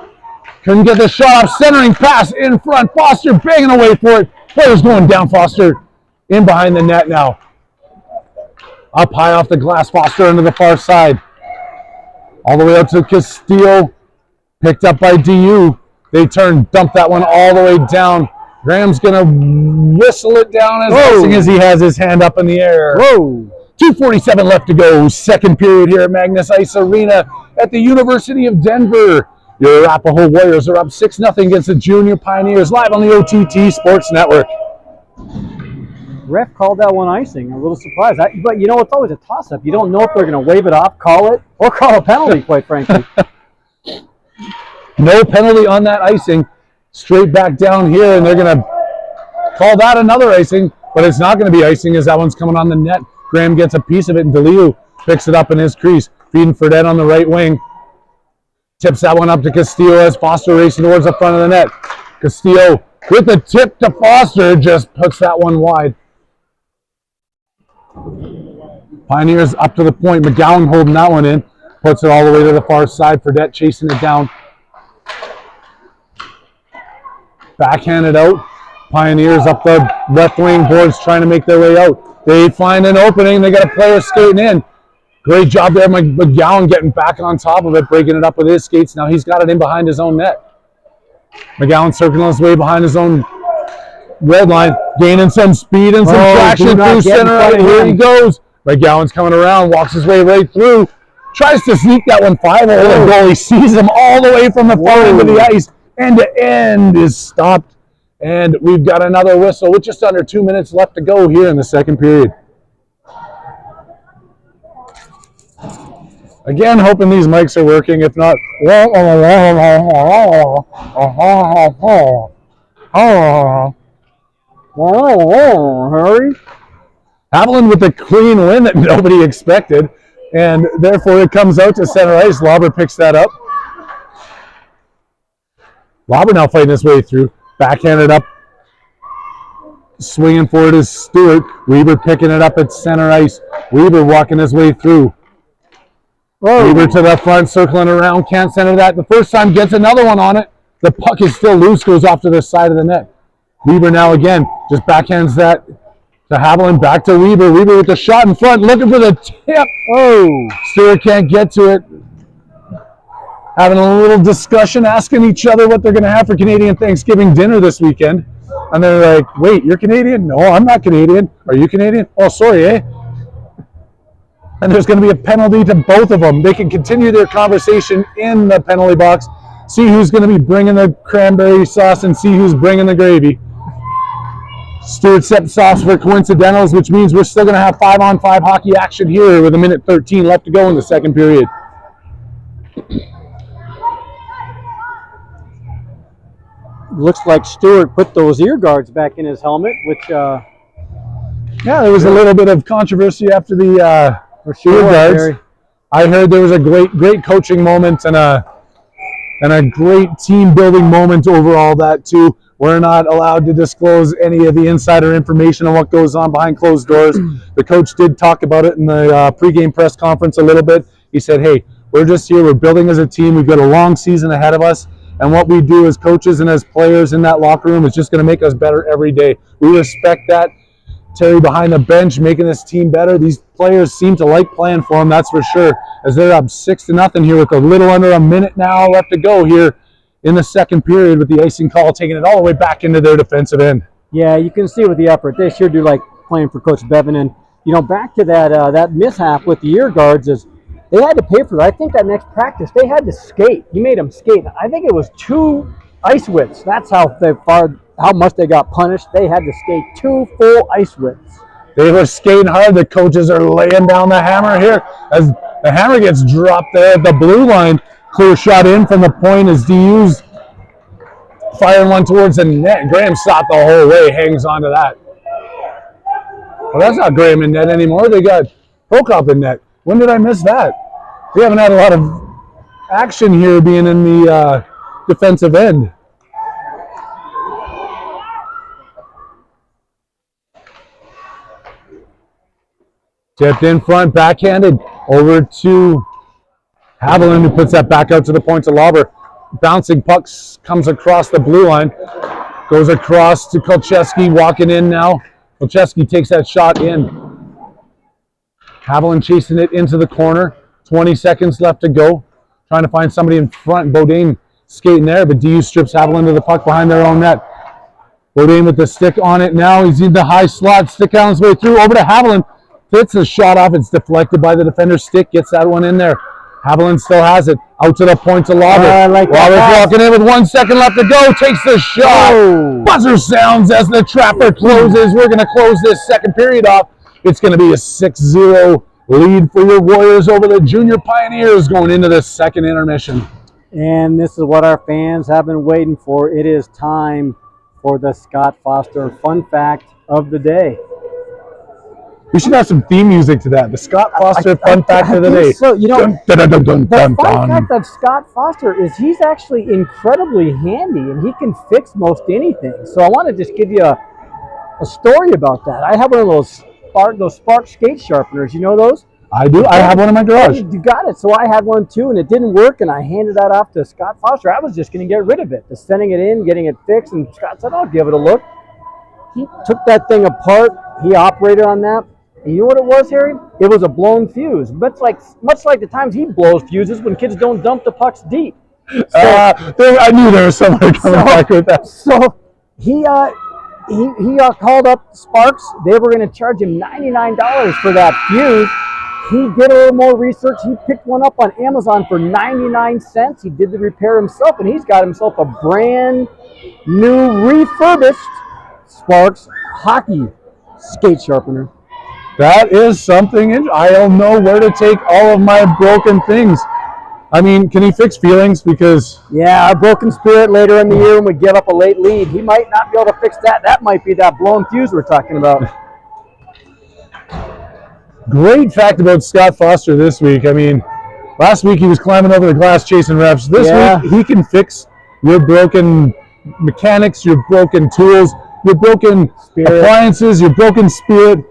Couldn't get the shot off. Centering pass in front. Foster banging away for it. Players going down. Foster in behind the net now. Up high off the glass. Foster into the far side. All the way up to Castillo. Picked up by DU. They turn, dump that one all the way down. Graham's going to whistle it down as he has his hand up in the air. Whoa. 2:47 left to go. Second period here at Magnus Ice Arena at the University of Denver. Your Arapahoe Warriors are up 6-0 against the Junior Pioneers, live on the OTT Sports Network. Ref called that one icing. A little surprised. But you know, it's always a toss-up. You don't know if they're going to wave it off, call it, or call a penalty, quite frankly. No penalty on that icing. Straight back down here, and they're going to call that another icing, but it's not going to be icing as that one's coming on the net. Graham gets a piece of it, and DeLeo picks it up in his crease. Feeding Fredette on the right wing. Tips that one up to Castillo as Foster racing towards the front of the net. Castillo with the tip to Foster, just puts that one wide. Pioneers up to the point. McGowan holding that one in. Puts it all the way to the far side. Fredette chasing it down. Backhanded out. Pioneers up the left wing boards trying to make their way out. They find an opening. They got a player skating in. Great job there. McGowan getting back on top of it, breaking it up with his skates. Now he's got it in behind his own net. McGowan circling his way behind his own red line, gaining some speed and some traction through center. Right, here he goes. McGowan's coming around, walks his way right through, tries to sneak that one 5-0. The goalie sees him all the way from the far end of the ice. End to end is stopped And we've got another whistle with just under 2 minutes left to go here in the second period. Again, hoping these mics are working. If not, Hurry. Haviland with a clean win that nobody expected, and therefore it comes out to center ice. Lauber picks that up. Lauber now fighting his way through. Backhanded up. Swinging for it is Stewart. Weber picking it up at center ice. Weber walking his way through. Weber to the front, circling around. Can't center that. The first time gets another one on it. The puck is still loose, goes off to the side of the net. Weber now again just backhands that to Haviland. Back to Weber. Weber with the shot in front, looking for the tip. Oh, Stewart can't get to it. Having a little discussion, asking each other what they're going to have for Canadian Thanksgiving dinner this weekend. And they're like, wait, you're Canadian? No, I'm not Canadian. Are you Canadian? Oh, sorry, eh? And there's going to be a penalty to both of them. They can continue their conversation in the penalty box, see who's going to be bringing the cranberry sauce and see who's bringing the gravy. Stewart steps off for coincidentals, which means we're still going to have 5-on-5 hockey action here with 1:13 left to go in the second period. Looks like Stewart put those ear guards back in his helmet, which yeah, there was a little bit of controversy after the ear guards. I heard there was a great coaching moment and a great team building moment overall. That too. We're not allowed to disclose any of the insider information on what goes on behind closed doors. The coach did talk about it in the pregame press conference a little bit. He said, hey, we're just here. We're building as a team. We've got a long season ahead of us. And what we do as coaches and as players in that locker room is just going to make us better every day. We respect that. Terry behind the bench making this team better. These players seem to like playing for him, that's for sure. As they're up 6-0 here with a little under a minute now left to go here in the second period, with the icing call taking it all the way back into their defensive end. Yeah, you can see with the effort. They sure do like playing for Coach Bevan. And, you know, back to that that mishap with the ear guards is they had to pay for that. I think that next practice, they had to skate. He made them skate. I think it was 2 ice widths. That's how much they got punished. They had to skate 2 full ice widths. They were skating hard. The coaches are laying down the hammer here as the hammer gets dropped there at the blue line. Clear shot in from the point as DU's firing one towards the net. Graham stopped the whole way, hangs on to that. Well, that's not Graham in net anymore. They got Prokop in net. When did I miss that? We haven't had a lot of action here being in the defensive end. Tipped in front, backhanded, over to Haviland, who puts that back out to the point to Lauber. Bouncing pucks comes across the blue line. Goes across to Kolcheski, walking in now. Kolcheski takes that shot in. Haviland chasing it into the corner. 20 seconds left to go. Trying to find somebody in front. Bodine skating there, but DU strips Haviland of the puck behind their own net. Bodine with the stick on it now. He's in the high slot. Stick on his way through. Over to Haviland. Fits the shot off. It's deflected by the defender's stick. Gets that one in there. Haviland still has it. Out to the point to Lauber. Lauber's walking in with 1 second left to go. Takes the shot. Oh. Buzzer sounds as the trapper closes. We're going to close this second period off. It's going to be a 6-0 lead for your Warriors over the Junior Pioneers going into the second intermission. And this is what our fans have been waiting for. It is time for the Scott Foster Fun Fact of the Day. We should have some theme music to that. The Scott Foster Fun Fact of the Day. So, you know, the fun fact of Scott Foster is he's actually incredibly handy and he can fix most anything. So I want to just give you a story about that. I have one of those Spark skate sharpeners. You know those? I do. I have one in my garage. You got it. So I had one too, and it didn't work, and I handed that off to Scott Foster. I was just going to get rid of it, just sending it in, getting it fixed, and Scott said, I'll give it a look. He took that thing apart. He operated on that. And you know what it was, Harry? It was a blown fuse. Much like the times he blows fuses when kids don't dump the pucks deep. So, I knew there was somebody coming back with that. So he called up Sparks. They were going to charge him $99 for that fuse. He did a little more research. He picked one up on Amazon for 99 cents. He did the repair himself, and he's got himself a brand new refurbished Sparks hockey skate sharpener. That is something. I don't know where to take all of my broken things. I mean, can he fix feelings? Because yeah, our broken spirit later in the year when we give up a late lead, he might not be able to fix that. That might be that blown fuse we're talking about. Great fact about Scott Foster this week. I mean, last week he was climbing over the glass chasing refs. This week he can fix your broken mechanics, your broken tools, your broken appliances, your broken spirit.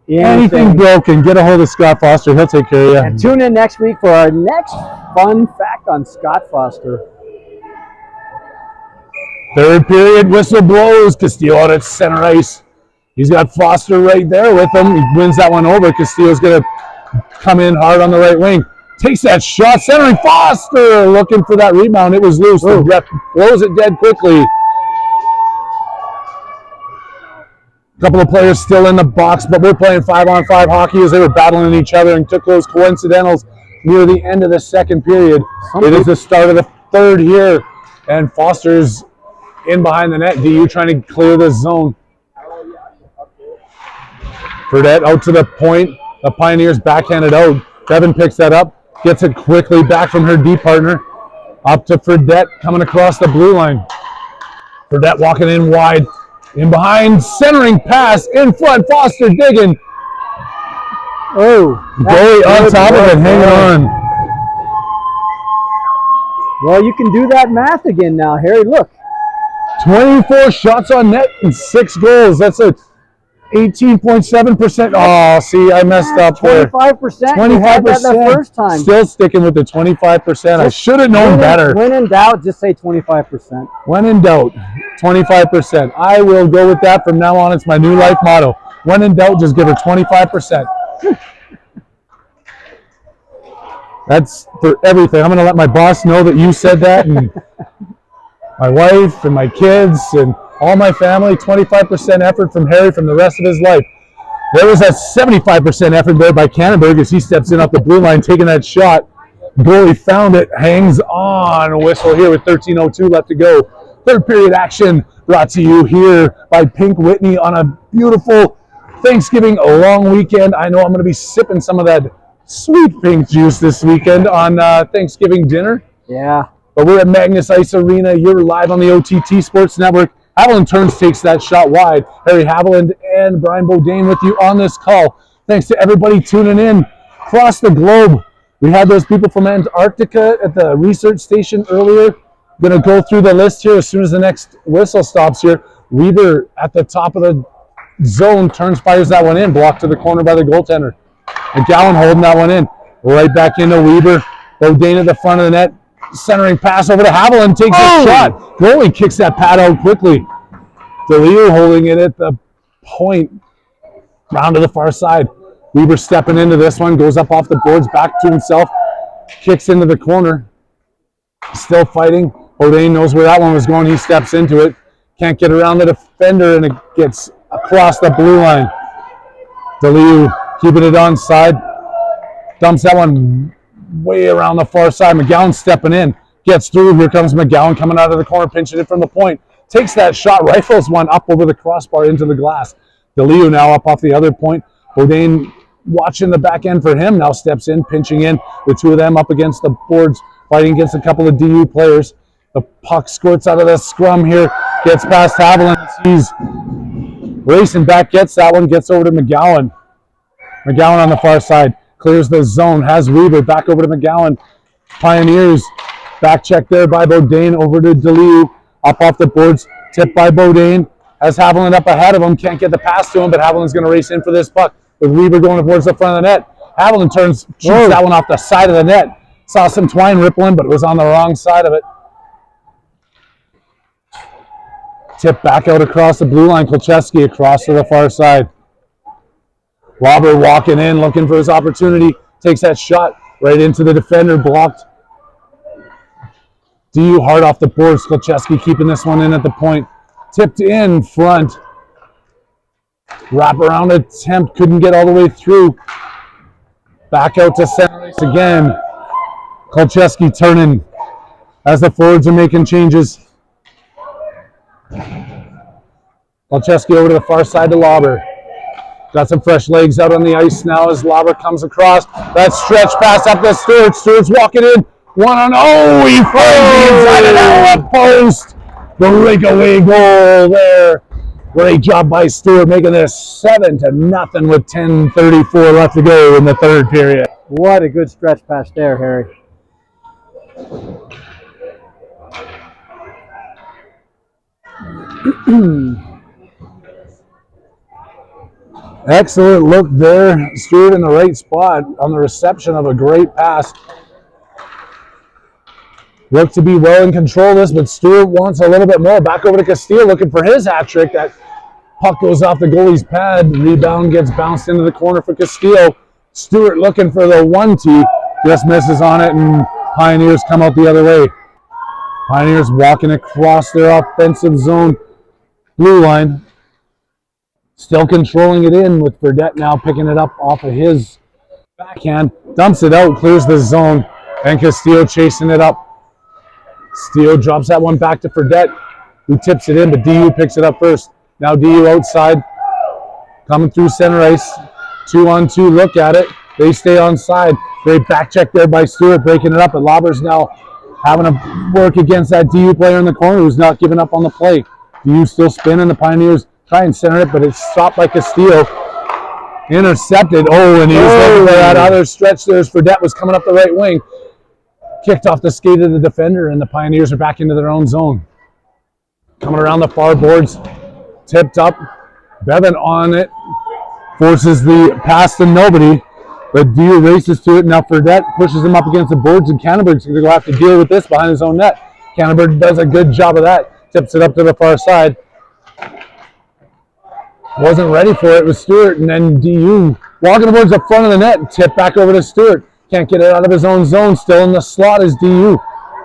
Anything broken, get a hold of Scott Foster. He'll take care of you. And tune in next week for our next fun fact on Scott Foster. Third period, whistle blows. Castillo out at center ice. He's got Foster right there with him. He wins that one over. Castillo's going to come in hard on the right wing. Takes that shot, centering Foster, looking for that rebound. It was loose. The ref blows it dead quickly. A couple of players still in the box, but we're playing 5-on-5 hockey as they were battling each other and took those coincidentals near the end of the second period. It is the start of the third here, and Foster's in behind the net. DU trying to clear the zone. Burdette out to the point. The Pioneers backhanded out. Devin picks that up, gets it quickly back from her D partner. Up to Fredette coming across the blue line. Fredette walking in wide. In behind, centering pass, in front, Foster digging. Oh, Goalie on top of it, hanging on. Well, you can do that math again now, Harry. Look. 24 shots on net and 6 goals. That's a 18.7%. Oh, see, I messed up there. 25%. 25%. You had that the first time. Still sticking with the 25%. I should have known better. When in doubt, just say 25%. When in doubt, 25%. I will go with that from now on. It's my new life motto. When in doubt, just give her 25%. That's for everything. I'm going to let my boss know that you said that, and my wife and my kids and all my family. 25% effort from Harry from the rest of his life. There was a 75% effort there by Cannonberg as he steps in off the blue line, taking that shot. Goalie found it, hangs on. A whistle here with 13:02 left to go. Third period action brought to you here by Pink Whitney on a beautiful Thanksgiving long weekend. I know I'm going to be sipping some of that sweet pink juice this weekend on Thanksgiving dinner. Yeah. But we're at Magnus Ice Arena. You're live on the OTT Sports Network. Haviland turns, takes that shot wide. Harry Haviland and Brian Bodine with you on this call. Thanks to everybody tuning in across the globe. We had those people from Antarctica at the research station earlier. Going to go through the list here as soon as the next whistle stops here. Weaver at the top of the zone turns, fires that one in, blocked to the corner by the goaltender. McGowan holding that one in. Right back into Weaver. Bodine at the front of the net. Centering pass over to Haviland, takes a shot. Goalie kicks that pad out quickly. DeLeo holding it at the point. Round to the far side. Weaver stepping into this one, goes up off the boards, back to himself. Kicks into the corner. Still fighting. Bodine knows where that one was going. He steps into it. Can't get around the defender, and it gets across the blue line. DeLeo keeping it on side. Dumps that one way around the far side. McGowan stepping in. Gets through. Here comes McGowan coming out of the corner, pinching it from the point. Takes that shot, rifles one up over the crossbar into the glass. DeLeo now up off the other point. Bodine watching the back end for him. Now steps in, pinching in. The two of them up against the boards, fighting against a couple of DU players. The puck squirts out of the scrum here. Gets past Haviland. He's racing back, gets that one, gets over to McGowan. McGowan on the far side. Clears the zone, has Weaver back over to McGowan. Pioneers, back check there by Bodine over to DeLeo. Up off the boards, tipped by Bodine. Has Haviland up ahead of him, can't get the pass to him, but Haviland's going to race in for this puck. With Weaver going towards the front of the net. Haviland turns, shoots that one off the side of the net. Saw some twine rippling, but it was on the wrong side of it. Tip back out across the blue line. Kolcheski across to the far side. Robert walking in, looking for his opportunity. Takes that shot right into the defender, blocked. DU hard off the boards. Kolcheski keeping this one in at the point. Tipped in front. Wrap around attempt, couldn't get all the way through. Back out to center ice again. Kolcheski turning as the forwards are making changes. Olszewski over to the far side to Lauber. Got some fresh legs out on the ice now as Lauber comes across. That stretch pass up to Stewart. Stewart's walking in. One on, oh, he finds the inside of that post. The breakaway goal there. Great job by Stewart, making this 7-0 with 10:34 left to go in the third period. What a good stretch pass there, Harry. Excellent look there. Stewart in the right spot on the reception of a great pass. Looked to be well in control of this, but Stewart wants a little bit more. Back over to Castillo looking for his hat trick. That puck goes off the goalie's pad. Rebound gets bounced into the corner for Castillo. Stewart looking for the 1-T. Just misses on it, and Pioneers come out the other way. Pioneers walking across their offensive zone blue line. Still controlling it in with Burdette now picking it up off of his backhand. Dumps it out, clears the zone, and Castillo chasing it up. Castillo drops that one back to Burdette, who tips it in, but DU picks it up first. Now DU outside, coming through center ice. 2-on-2 look at it. They stay on side. Great back check there by Stewart, breaking it up, but Lauber's now having to work against that DU player in the corner who's not giving up on the play. DU still spinning. The Pioneers try and center it, but it's stopped by Castillo. Intercepted. Oh, and he was looking for that other stretch there as Burdette was coming up the right wing. Kicked off the skate of the defender, and the Pioneers are back into their own zone. Coming around the far boards. Tipped up. Bevan on it. Forces the pass to nobody. But DU races to it. Now Burdette pushes him up against the boards, and Canterbury's going to have to deal with this behind his own net. Canterbury does a good job of that. Tips it up to the far side. Wasn't ready for it with Stewart, and then DU walking towards the front of the net. Tip back over to Stewart. Can't get it out of his own zone. Still in the slot is DU.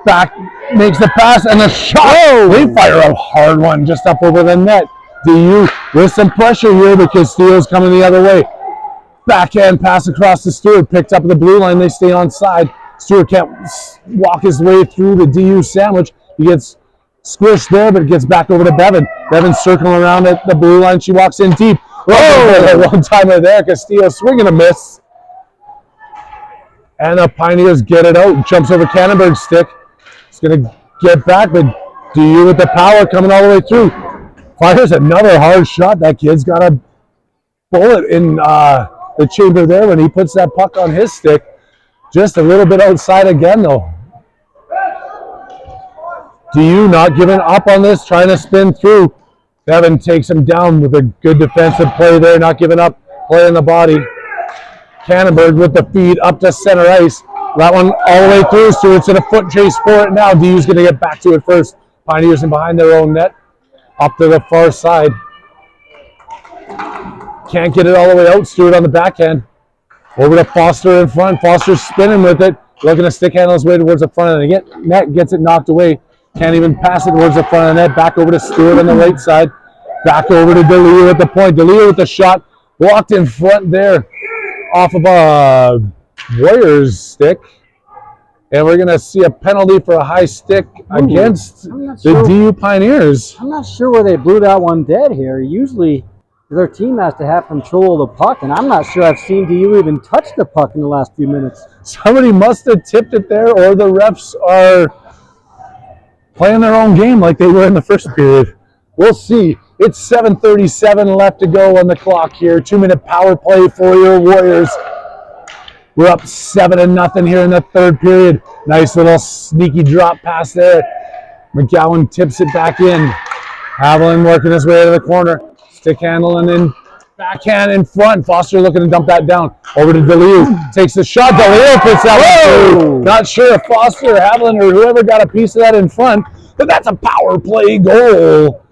Back, makes the pass, and the shot. Oh, they fire a hard one just up over the net. DU with some pressure here because Steele's coming the other way. Backhand pass across to Stewart. Picked up at the blue line. They stay on side. Stewart can't walk his way through the DU sandwich. He gets squished there, but it gets back over to Bevan. Bevan circling around at the blue line. She walks in deep. Oh, one-timer there. Castillo swinging a miss. And the Pioneers get it out. Jumps over Cannonberg's stick. It's going to get back, but DU with the power coming all the way through. Fires another hard shot. That kid's got a bullet in the chamber there when he puts that puck on his stick. Just a little bit outside again, though. DU not giving up on this, trying to spin through. Bevan takes him down with a good defensive play there, not giving up, play in the body. Cannonberg with the feed up to center ice. That one all the way through. Stewart's in a foot chase for it now. DU's going to get back to it first. Pioneers in behind their own net. Up to the far side. Can't get it all the way out. Stewart on the backhand. Over to Foster in front. Foster's spinning with it. Looking to stick handle his way towards the front of the net. Gets it knocked away. Can't even pass it towards the front of the net. Back over to Stewart on the right side. Back over to DeLeo at the point. DeLeo with the shot. Blocked in front there. Off of a Warriors stick. And we're going to see a penalty for a high stick against the DU Pioneers. I'm not sure where they blew that one dead here. Usually their team has to have control of the puck, and I'm not sure I've seen DU even touch the puck in the last few minutes. Somebody must have tipped it there, or the refs are playing their own game like they were in the first period. We'll see. It's 7:37 left to go on the clock here. 2-minute power play for your Warriors. We're up 7-0 here in the third period. Nice little sneaky drop pass there. McGowan tips it back in. Haviland working his way to the corner. Stick handling in. Backhand in front. Foster looking to dump that down. Over to DeLeo. Takes the shot. DeLeo puts that one through. Not sure if Foster or Haviland or whoever got a piece of that in front, but that's a power play goal.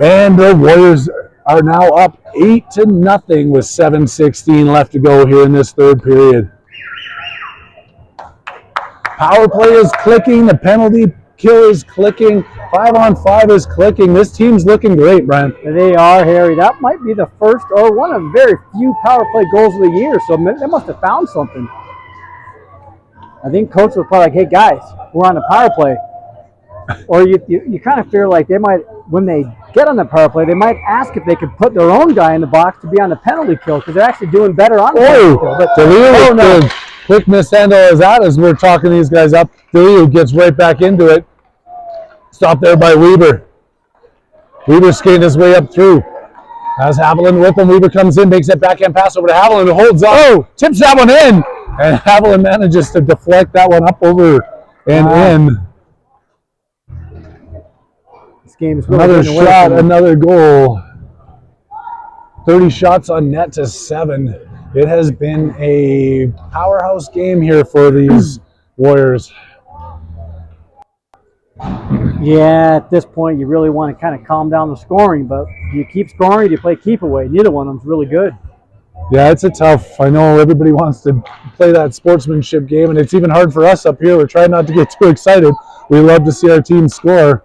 And the Warriors are now up 8-0 with 7:16 left to go here in this third period. Power play is clicking. The penalty kill is clicking. 5-on-5 is clicking. This team's looking great, Brian. They are, Harry. That might be the first or one of very few power play goals of the year, so they must have found something. I think coach was probably like, hey, guys, we're on the power play. Or you kind of feel like they might when they get on the power play, they might ask if they could put their own guy in the box to be on the penalty kill because they're actually doing better on the penalty kill. But DeLeo, quick mishandle as that as we're talking these guys up. DeLeo gets right back into it. Stopped there by Weber. Weber skating his way up through. As Haviland with him, Weber comes in, makes that backhand pass over to Haviland, who holds on, tips that one in, and Haviland manages to deflect that one up over and in. This game is really another shot, another goal. 30 shots on net to 7. It has been a powerhouse game here for these Warriors. Yeah, at this point, you really want to kind of calm down the scoring, but do you keep scoring or do you play keep away? Neither one of them's really good. Yeah, it's a tough. I know everybody wants to play that sportsmanship game, and it's even hard for us up here. We're trying not to get too excited. We love to see our team score,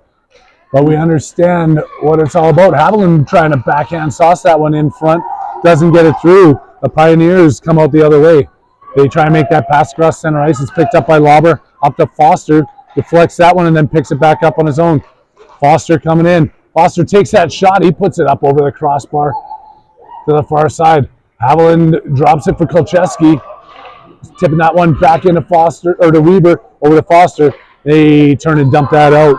but we understand what it's all about. Haviland trying to backhand sauce that one in front, doesn't get it through. The Pioneers come out the other way. They try and make that pass across center ice. It's picked up by Lauber, up to Foster. Deflects that one and then picks it back up on his own. Foster coming in. Foster takes that shot. He puts it up over the crossbar to the far side. Haviland drops it for Kolcheski. Tipping that one back into Foster, or to Weber, over to Foster. They turn and dump that out.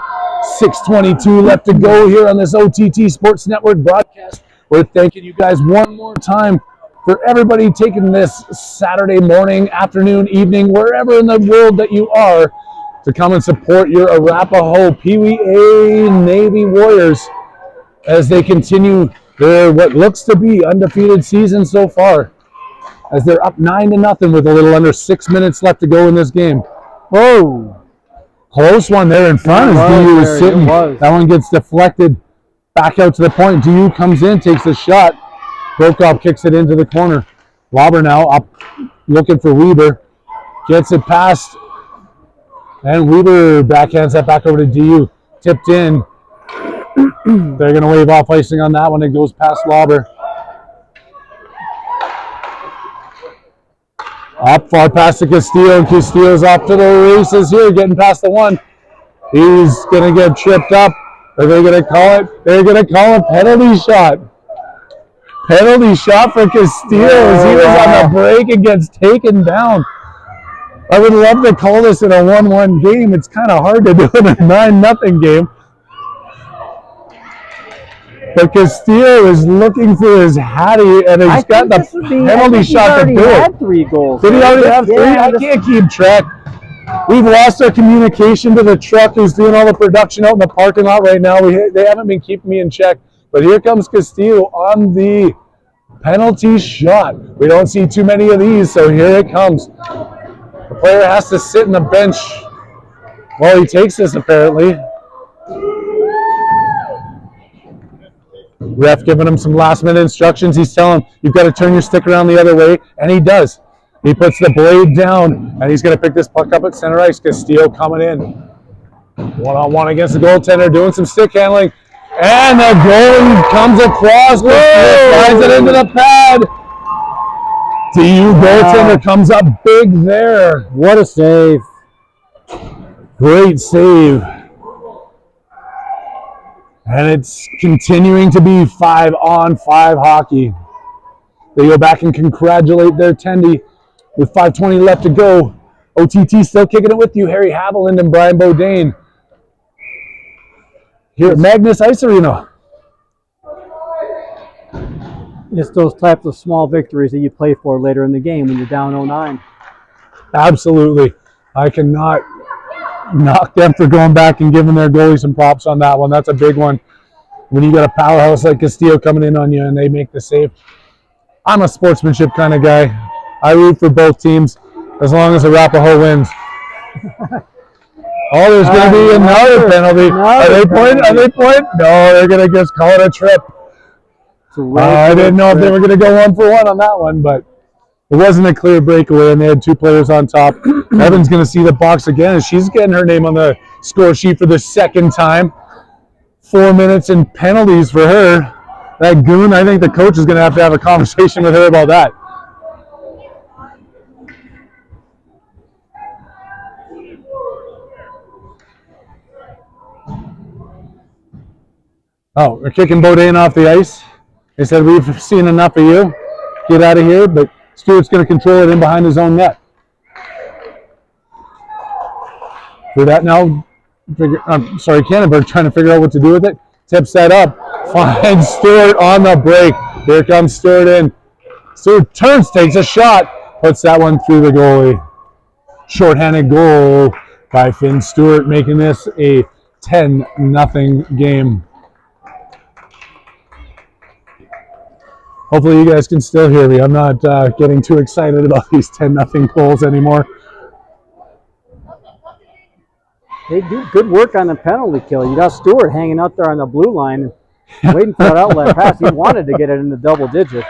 6:22 left to go here on this OTT Sports Network broadcast. We're thanking you guys one more time for everybody taking this Saturday morning, afternoon, evening, wherever in the world that you are, to come and support your Arapahoe Pee Wee A Navy Warriors as they continue their what looks to be undefeated season so far, as they're up 9-0 with a little under 6 minutes left to go in this game. Whoa! Close one there in front as DU is sitting. That one gets deflected back out to the point. DU comes in, takes a shot. Brokoff kicks it into the corner. Lauber now up looking for Weber. Gets it past. And Weber backhands that back over to DU. Tipped in. They're going to wave off icing on that one. It goes past Lauber. Up far past to Castillo. And Castillo's off to the races here, getting past the one. He's going to get tripped up. Are they going to call it? They're going to call a penalty shot. Penalty shot for Castillo as he was on the break and gets taken down. I would love to call this in a 1-1 game. It's kind of hard to do in a 9-0 game. But Castillo is looking for his Hattie, and he's got the penalty shot to do it. Had 3 goals. Did he already have 3? I can't keep track. We've lost our communication to the truck who's doing all the production out in the parking lot right now. They haven't been keeping me in check. But here comes Castillo on the penalty shot. We don't see too many of these, so here it comes. The player has to sit on the bench while he takes this, apparently. Ref giving him some last-minute instructions. He's telling him, you've got to turn your stick around the other way, and he does. He puts the blade down, and he's going to pick this puck up at center ice. Castillo coming in. One-on-one against the goaltender, doing some stick handling. And the goalie comes across, slides it into the pad. DU goaltender comes up big there. What a save. Great save. And it's continuing to be 5-on-5 hockey. They go back and congratulate their Tendy with 5:20 left to go. OTT still kicking it with you, Harry Haviland and Brian Bodine. Here at Magnus Ice Arena. It's those types of small victories that you play for later in the game when you're down 0-9. Absolutely. I cannot knock them for going back and giving their goalie some props on that one. That's a big one. When you got a powerhouse like Castillo coming in on you and they make the save. I'm a sportsmanship kind of guy. I root for both teams as long as Arapahoe wins. Oh, there's going to be another penalty. Are they pointing? Are they pointing? No, they're going to just call it a trip. I didn't know if they were going to go 1-for-1 on that one, but it wasn't a clear breakaway, and they had 2 players on top. Evan's going to see the box again, and she's getting her name on the score sheet for the second time. 4 minutes and penalties for her. That goon, I think the coach is going to have a conversation with her about that. Oh, we're kicking Bodine off the ice. They said, we've seen enough of you. Get out of here. But Stewart's going to control it in behind his own net. For that now, Cannonberg trying to figure out what to do with it. Tips that up. Finds Stewart on the break. Here comes Stewart in. Stewart turns, takes a shot. Puts that one through the goalie. Shorthanded goal by Finn Stewart, making this a 10-0 game. Hopefully you guys can still hear me. I'm not getting too excited about these 10-0 goals anymore. They do good work on the penalty kill. You got Stewart hanging out there on the blue line, waiting for that outlet pass. He wanted to get it in the double digits.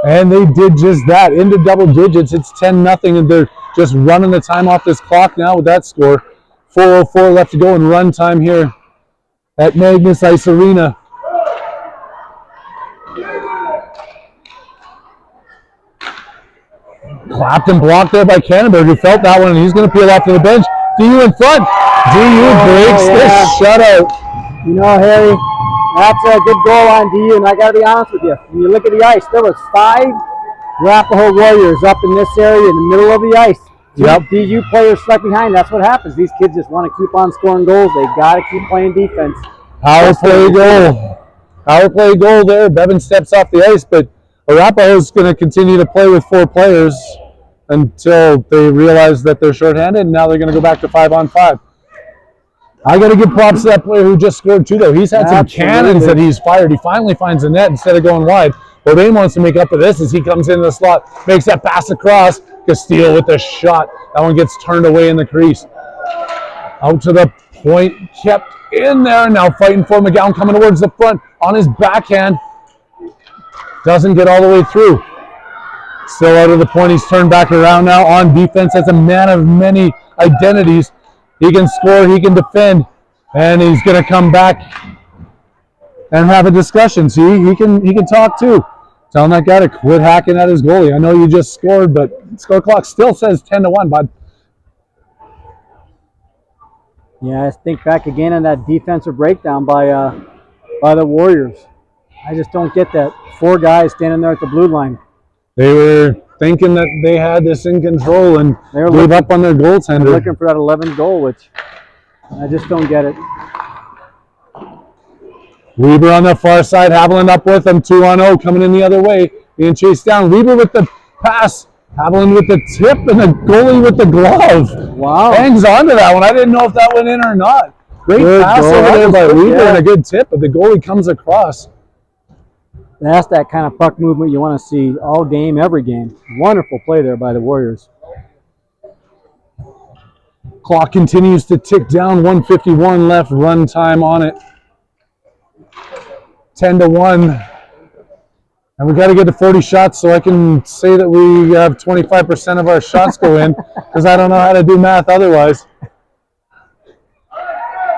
And they did just that, into double digits. It's 10-0, and they're just running the time off this clock now with that score. 4:04 left to go in run time here at Magnus Ice Arena. Clapped and blocked there by Cannonberg, who felt that one, and he's going to peel off to the bench. DU in front. DU breaks this shutout. You know, Harry, that's a good goal on DU, and I got to be honest with you. When you look at the ice, there was 5 Arapahoe Warriors up in this area in the middle of the ice. Yep. DU players stuck behind. That's what happens. These kids just want to keep on scoring goals. They got to keep playing defense. Power play goal. Power play goal there. Bevan steps off the ice, but Arapahoe's going to continue to play with 4 players until they realize that they're shorthanded, and now they're going to go back to 5-on-5. I got to give props to that player who just scored 2, though. He's had some cannons that he's fired. He finally finds the net instead of going wide. Bodine wants to make up for this as he comes into the slot, makes that pass across. Castile with the shot. That one gets turned away in the crease. Out to the point, kept in there. Now fighting for McGowan, coming towards the front on his backhand. Doesn't get all the way through. Still out of the point. He's turned back around now on defense. That's a man of many identities. He can score, he can defend, and he's going to come back and have a discussion. See, he can talk too. Telling that guy to quit hacking at his goalie. I know you just scored, but score clock still says 10-1, bud. Yeah, I think back again on that defensive breakdown by the Warriors. I just don't get that. 4 guys standing there at the blue line. They were thinking that they had this in control and gave up on their goaltender. They're looking for that 11th goal, which I just don't get it. Weber on the far side, Haviland up with him, 2-on-0, coming in the other way, being chased down. Weber with the pass, Haviland with the tip, and the goalie with the glove. Wow. Hangs on to that one. I didn't know if that went in or not. Great Good pass goal. over there by Weber, yeah. and a good tip, but the goalie comes across. That's that kind of puck movement you want to see all game, every game. Wonderful play there by the Warriors. Clock continues to tick down, 1:51 left, run time on it. 10-1. And we got to get to 40 shots so I can say that we have 25% of our shots go in, because I don't know how to do math otherwise.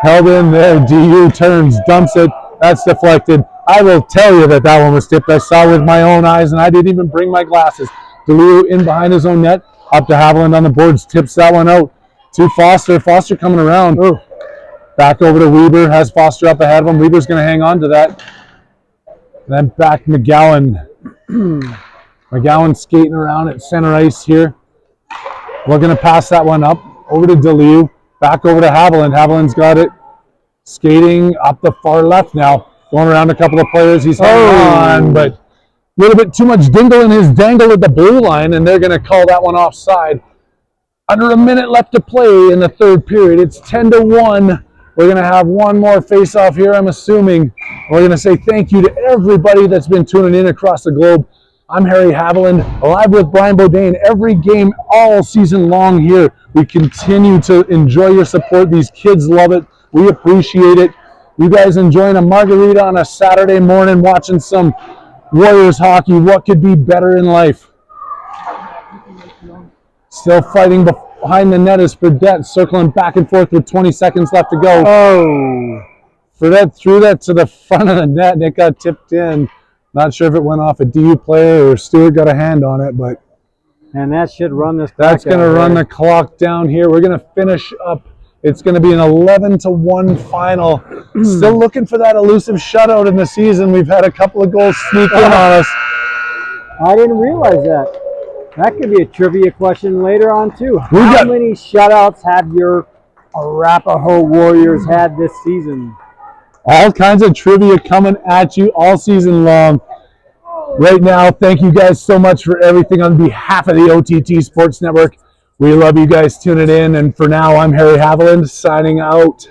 Held in there, DU turns, dumps it, that's deflected. I will tell you that one was tipped. I saw with my own eyes, and I didn't even bring my glasses. DeLeo in behind his own net, up to Haviland on the boards, tips that one out to Foster. Foster coming around. Ooh. Back over to Weber, has Foster up ahead of him. Weber's going to hang on to that. Then back McGowan. McGowan skating around at center ice here. We're going to pass that one up over to DeLeo. Back over to Haviland. Haviland's got it. Skating up the far left now. Going around a couple of players. He's hanging on, but a little bit too much dingle in his dangle at the blue line, and they're going to call that one offside. Under a minute left to play in the 3rd period. It's 10-1. We're going to have one more face-off here, I'm assuming. We're going to say thank you to everybody that's been tuning in across the globe. I'm Harry Haviland, live with Brian Bodine, every game all season long here. We continue to enjoy your support. These kids love it. We appreciate it. You guys enjoying a margarita on a Saturday morning, watching some Warriors hockey. What could be better in life? Still fighting behind the net is Fredette, circling back and forth with 20 seconds left to go. Oh. Fredette threw that to the front of the net, and it got tipped in. Not sure if it went off a DU player or Stewart got a hand on it, but... And that should run this clock. That's going to run the clock down here. We're going to finish up It's going to be an 11-1 final. Still looking for that elusive shutout in the season. We've had a couple of goals sneak in on us. I didn't realize that. That could be a trivia question later on, too. How many shutouts have your Arapahoe Warriors had this season? All kinds of trivia coming at you all season long. Right now, thank you guys so much for everything on behalf of the OTT Sports Network. We love you guys tuning in. And for now, I'm Harry Haviland signing out.